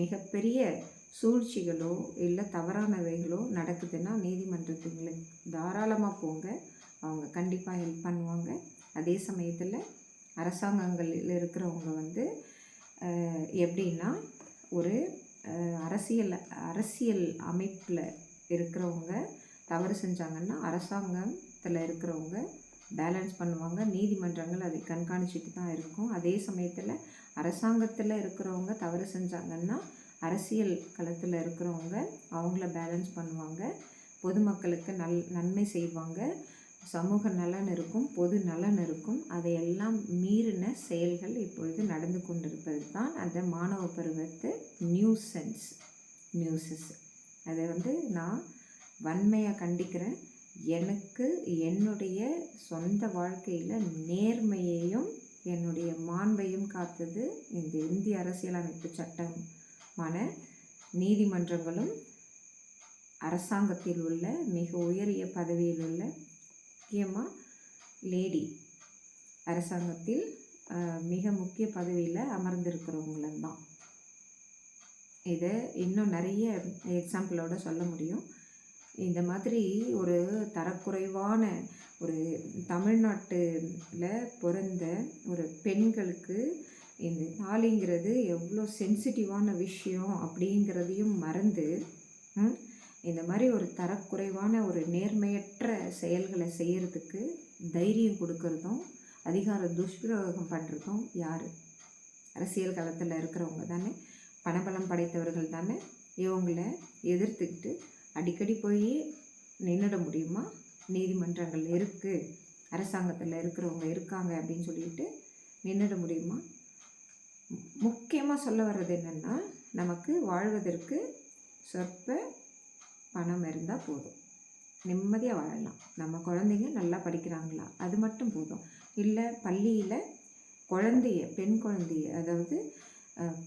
மிகப்பெரிய சூழ்ச்சிகளோ இல்லை தவறானவைகளோ நடக்குதுன்னா நீதிமன்றத்துக்கு தாராளமாக போங்க. அவங்க கண்டிப்பாக ஹெல்ப் பண்ணுவாங்க. அதே சமயத்தில் அரசாங்கங்களில் இருக்கிறவங்க வந்து எப்படின்னா ஒரு அரசியல் அமைப்பில் இருக்கிறவங்க தவறு செஞ்சாங்கன்னா அரசாங்கத்தில் இருக்கிறவங்க பேலன்ஸ் பண்ணுவாங்க. நீதிமன்றங்கள் அதை கண்காணிச்சிட்டு தான் இருக்கும். அதே சமயத்தில் அரசாங்கத்தில் இருக்கிறவங்க தவறு செஞ்சாங்கன்னா அரசியல் களத்தில் இருக்கிறவங்க அவங்கள பேலன்ஸ் பண்ணுவாங்க. பொதுமக்களுக்கு நன்மை செய்வாங்க. சமூக நலன் இருக்கும், பொது நலன் இருக்கும். அதையெல்லாம் மீறின செயல்கள் இப்பொழுது நடந்து கொண்டிருப்பது தான் அந்த மாணவ பருவத்து நியூஸஸ். அதை வந்து நான் வன்மையாக கண்டிக்கிறேன். எனக்கு என்னுடைய சொந்த வாழ்க்கையில் நேர்மையையும் என்னுடைய மாண்பையும் காத்தது இந்த இந்திய அரசியலமைப்பு சட்டமான நீதிமன்றங்களும் அரசாங்கத்தில் உள்ள மிக உயரிய பதவியில் உள்ள முக்கியமாக லேடி அரசாங்கத்தில் மிக முக்கிய பதவியில் அமர்ந்திருக்கிறவங்களெல்லாம். இதை இன்னும் நிறைய எக்ஸாம்பிளோடு சொல்ல முடியும். இந்த மாதிரி ஒரு தரக்குறைவான ஒரு தமிழ்நாட்டில் பிறந்த ஒரு பெண்களுக்கு இந்த தாலிங்கிறது எவ்வளோ சென்சிட்டிவான விஷயம் அப்படிங்கிறதையும் மறந்து இந்த மாதிரி ஒரு தரக்குறைவான ஒரு நேர்மையற்ற செயல்களை செய்கிறதுக்கு தைரியம் கொடுக்கறதும் அதிகார துஷ்பிரயோகம் பண்ணுறதும் யார்? அரசியல் களத்தில் இருக்கிறவங்க தானே, பணபலம் படைத்தவர்கள் தானே. இவங்கள எதிர்த்துக்கிட்டு அடிக்கடி போய் நின்றுட முடியுமா? நீதிமன்றங்கள் இருக்குது, அரசாங்கத்தில் இருக்கிறவங்க இருக்காங்க அப்படின்னு சொல்லிட்டு நின்றுட முடியுமா? முக்கியமாக சொல்ல வர்றது என்னென்னா, நமக்கு வாழ்வதற்கு சொற்ப பணம் இருந்தால் போதும், நிம்மதியாக வாழலாம். நம்ம குழந்தைங்க நல்லா படிக்கிறாங்களா, அது மட்டும் போதும். இல்லை பள்ளியில் பெண் குழந்தைய, அதாவது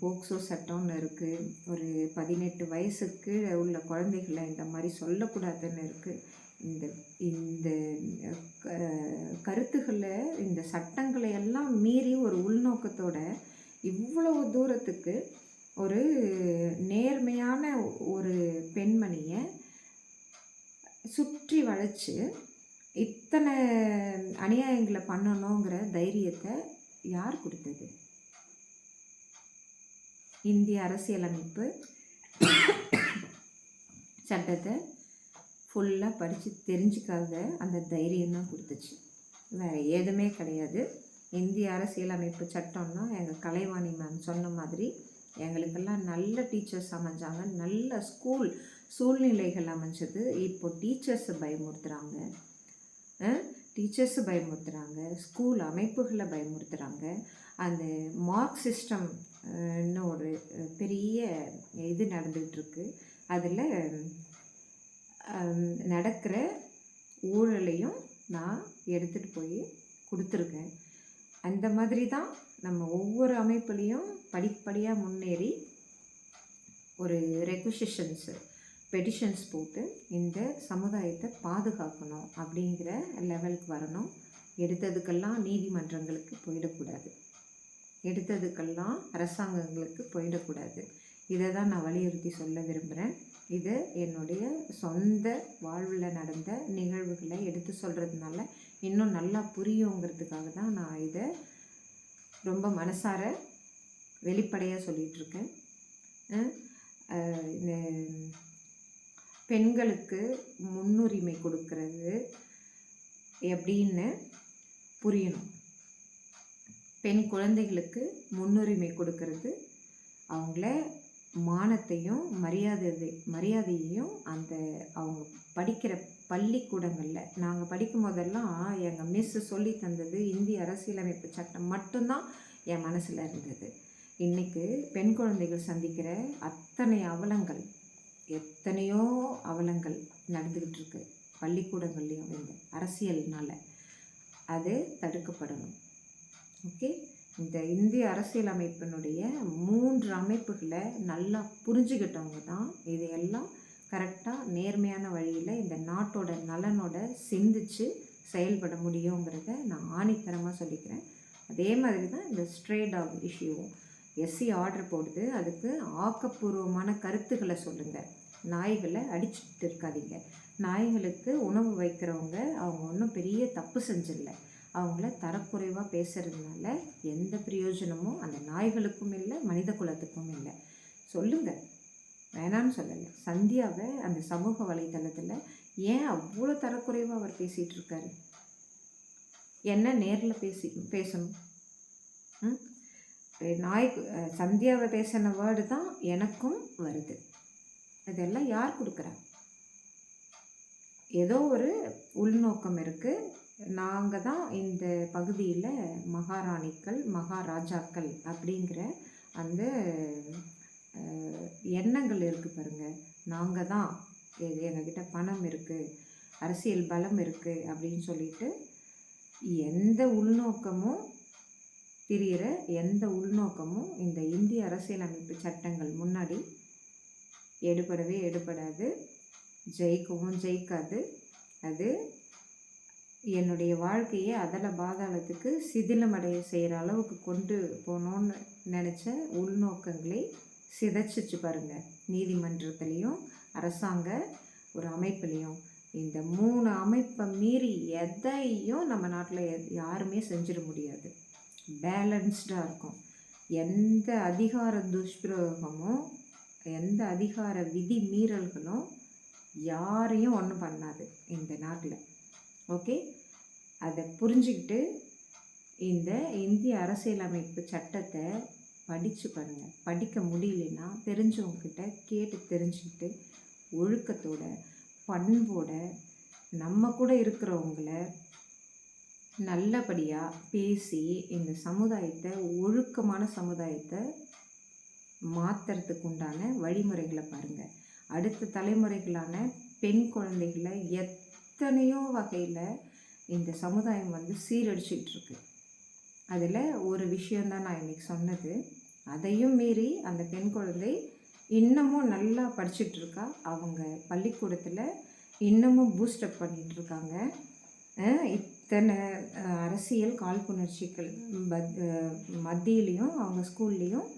போக்சோ சட்டம்னு இருக்குது, ஒரு 18 வயசுக்கு உள்ள குழந்தைகளை இந்த மாதிரி சொல்லக்கூடாதுன்னு இருக்குது. இந்த இந்த கருத்துக்களை, இந்த சட்டங்களை எல்லாம் மீறி ஒரு உள்நோக்கத்தோட இவ்வளவு தூரத்துக்கு ஒரு நேர்மையான ஒரு பெண்மணியை சுற்றி வளைச்சு இத்தனை அநியாயங்களை பண்ணணுங்கிற தைரியத்தை யார் கொடுத்தது? இந்திய அரசியலமைப்பு சட்டத்தை ஃபுல்லாக படித்து தெரிஞ்சுக்காத அந்த தைரியம் தான் கொடுத்துச்சு, வேறு எதுவுமே கிடையாது. இந்திய அரசியலமைப்பு சட்டம்னா எங்கள் கலைவாணி மேம் சொன்ன மாதிரி எங்களுக்கெல்லாம் நல்ல டீச்சர்ஸ் அமைஞ்சாங்க, நல்ல சூழ்நிலைகள் அமைஞ்சது. இப்போ டீச்சர்ஸை பயமுறுத்துகிறாங்க, ஸ்கூல் அமைப்புகளை பயமுறுத்துகிறாங்க. அந்த மார்க் சிஸ்டம் இன்னும் ஒரு பெரிய இது நடந்துகிட்ருக்கு. அதில் நடக்கிற ஊழலையும் நான் எடுத்துகிட்டு போய் கொடுத்துருக்கேன். அந்த மாதிரி தான் நம்ம ஒவ்வொரு அமைப்புலேயும் படிப்படியாக முன்னேறி ஒரு பெட்டிஷன்ஸ் போட்டு இந்த சமுதாயத்தை பாதுகாக்கணும் அப்படிங்கிற லெவலுக்கு வரணும். எடுத்ததுக்கெல்லாம் நீதிமன்றங்களுக்கு போயிடக்கூடாது, எடுத்ததுக்கெல்லாம் அரசாங்கங்களுக்கு போயிடக்கூடாது. இதை தான் நான் வலியுறுத்தி சொல்ல விரும்புகிறேன். இது என்னுடைய சொந்த வாழ்வில் நடந்த நிகழ்வுகளை எடுத்து சொல்கிறதுனால இன்னும் நல்லா புரியுங்கிறதுக்காக தான் நான் இதை ரொம்ப மனசார வெளிப்படையாக சொல்லிகிட்ருக்கேன். இந்த பெண்களுக்கு முன்னுரிமை கொடுக்கறது எப்படின்னு புரியணும். பெண் குழந்தைகளுக்கு முன்னுரிமை கொடுக்கறது அவங்கள மானத்தையும் மரியாதையையும் அந்த அவங்க படிக்கிற பள்ளிக்கூடங்களில், நாங்கள் படிக்கும் போதெல்லாம் எங்கள் மிஸ்ஸு சொல்லி தந்தது இந்திய அரசியலமைப்பு சட்டம் மட்டும்தான் என் மனசில் இருந்தது. இன்றைக்கு பெண் குழந்தைகள் சந்திக்கிற எத்தனையோ அவலங்கள் நடந்துக்கிட்டு இருக்கு பள்ளிக்கூடங்கள்லேயும். இந்த அரசியல்னால் அது தடுக்கப்படணும். ஓகே, இந்த இந்திய அரசியலமைப்பினுடைய 3 அமைப்புகளை நல்லா புரிஞ்சுக்கிட்டவங்க தான் இதையெல்லாம் கரெக்டாக நேர்மையான வழியில் இந்த நாட்டோட நலனோட சிந்திச்சு செயல்பட முடியுங்கிறத நான் ஆணித்தரமாக சொல்லிக்கிறேன். அதே மாதிரி தான் இந்த ஸ்ட்ரே டாக் இஷ்யூவும். எஸ்சி ஆர்டர் போடுது, அதுக்கு ஆக்கப்பூர்வமான கருத்துக்களை சொல்லுங்கள். நாய்களை அடிச்சுட்டு இருக்காதீங்க. நாய்களுக்கு உணவு வைக்கிறவங்க அவங்க ஒன்றும் பெரிய தப்பு செஞ்சிடல. அவங்கள தரக்குறைவாக பேசுகிறதுனால எந்த பிரயோஜனமும் அந்த நாய்களுக்கும் இல்லை, மனித குலத்துக்கும் இல்லை. சொல்லுங்கள், வேணான்னு சொல்லலை. சந்தியாவை அந்த சமூக வலைத்தளத்தில் ஏன் அவ்வளோ தரக்குறைவாக அவர் பேசிகிட்டு இருக்காரு? என்ன நேரில் பேசணும்? சந்தியாவை பேசின வேர்டு தான் எனக்கும் வருது. இதெல்லாம் யார் கொடுக்குறா? ஏதோ ஒரு உள்நோக்கம் இருக்குது. நாங்கள் தான் இந்த பகுதியில் மகாராணிகள், மகாராஜாக்கள் அப்படிங்கிற அந்த எண்ணங்கள் இருக்குது பாருங்கள். நாங்கள் தான், எங்ககிட்ட பணம் இருக்குது, அரசியல் பலம் இருக்குது அப்படின்னு சொல்லிட்டு எந்த உள்நோக்கமும் இந்த இந்திய அரசியலமைப்பு சட்டங்கள் முன்னாடி எடுபடாது. ஜெயிக்கவும் ஜெயிக்காது. அது என்னுடைய வாழ்க்கையை அதல பாதாளத்துக்கு சிதிலமடைய செய்கிற அளவுக்கு கொண்டு போகணுன்னு நினச்ச உள்நோக்கங்களை சிதைச்சிச்சு பாருங்கள். நீதிமன்றத்துலேயும் அரசாங்க ஒரு அமைப்புலேயும் இந்த 3 அமைப்பை மீறி எதையும் நம்ம நாட்டில் யாருமே செஞ்சிட முடியாது. பேலன்ஸ்டாக இருக்கும். எந்த அதிகார துஷ்பிரயோகமும் எந்த அதிகார விதி மீறல்களும் யாரையும் ஒன்றும் பண்ணாது இந்த நாட்டில். ஓகே, அதை புரிஞ்சுக்கிட்டு இந்த இந்திய அரசியலமைப்பு சட்டத்தை படித்து பாருங்கள். படிக்க முடியலன்னா தெரிஞ்சவங்கக்கிட்ட கேட்டு தெரிஞ்சுக்கிட்டு ஒழுக்கத்தோட பண்போட நம்ம கூட இருக்கிறவங்கள நல்லபடியாக பேசி இந்த சமுதாயத்தை ஒழுக்கமான சமுதாயத்தை மாற்றுறதுக்கு உண்டான வழிமுறைகளை பாருங்கள். அடுத்த தலைமுறைகளான பெண் குழந்தைகளை எத்தனையோ வகையில் இந்த சமுதாயம் சீரழிச்சிக்கிட்டு இருக்கு. அதில் ஒரு விஷயந்தான் நான் இன்றைக்கி சொன்னது. அதையும் மீறி அந்த பெண் குழந்தை இன்னமும் நல்லா படிச்சுட்ருக்கா. அவங்க பள்ளிக்கூடத்தில் இன்னமும் பூஸ்டப் பண்ணிகிட்ருக்காங்க. இத்தனை அரசியல் காழ்ப்புணர்ச்சிகள் மத்தியிலையும் அவங்க ஸ்கூல்லேயும்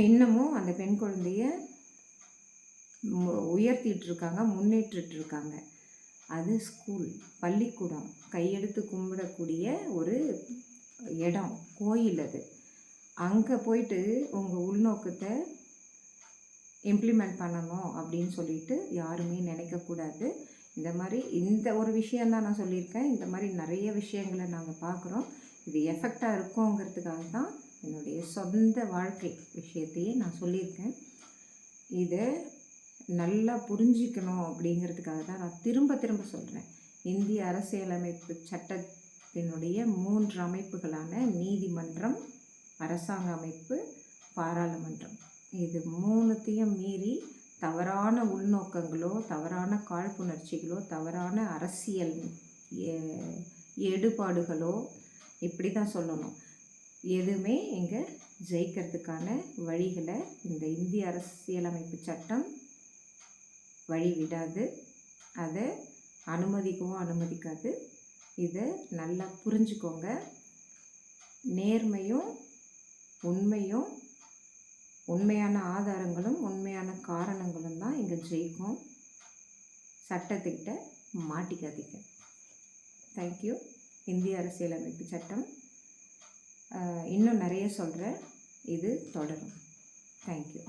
இன்னமும் அந்த பெண் குழந்தைய உயர்த்திகிட்ருக்காங்க, முன்னேற்றிட்டுருக்காங்க. அது ஸ்கூல், பள்ளிக்கூடம், கையெடுத்து கும்பிடக்கூடிய ஒரு இடம், கோயில். அது அங்கே போயிட்டு உங்கள் உள்நோக்கத்தை இம்ப்ளிமெண்ட் பண்ணணும் அப்படின்னு சொல்லிட்டு யாருமே நினைக்கக்கூடாது. இந்த மாதிரி இந்த ஒரு விஷயந்தான் நான் சொல்லியிருக்கேன். இந்த மாதிரி நிறைய விஷயங்களை நாங்கள் பார்க்குறோம். இது எஃபெக்டாக இருக்குங்கிறதுக்காக தான் என்னுடைய சொந்த வாழ்க்கை விஷயத்தையே நான் சொல்லியிருக்கேன். இதை நல்லா புரிஞ்சிக்கணும் அப்படிங்கிறதுக்காக தான் நான் திரும்ப திரும்ப சொல்கிறேன். இந்திய அரசியலமைப்பு சட்டத்தினுடைய 3 அமைப்புகளான நீதிமன்றம், அரசாங்க அமைப்பு, பாராளுமன்றம், இது 3த்தையும் மீறி தவறான உள்நோக்கங்களோ தவறான காழ்ப்புணர்ச்சிகளோ தவறான அரசியல் எடுபாடுகளோ இப்படி தான் சொல்லணும், எதுவுமே இங்கே ஜெயிக்கிறதுக்கான வழிகளை இந்த இந்திய அரசியலமைப்பு சட்டம் வழி விடாது. அதை அனுமதிக்கவும் அனுமதிக்காது. இதை நல்லா புரிஞ்சுக்கோங்க. நேர்மையும் உண்மையும் உண்மையான ஆதாரங்களும் உண்மையான காரணங்களும் தான் இங்கே ஜெயிக்கும். சட்டத்துக்கிட்ட மாட்டிக்காதீங்க. தேங்க்யூ. இந்திய அரசியலமைப்பு சட்டம் இன்னும் நிறைய சொல்கிறேன். இது தொடரும். தேங்க்யூ.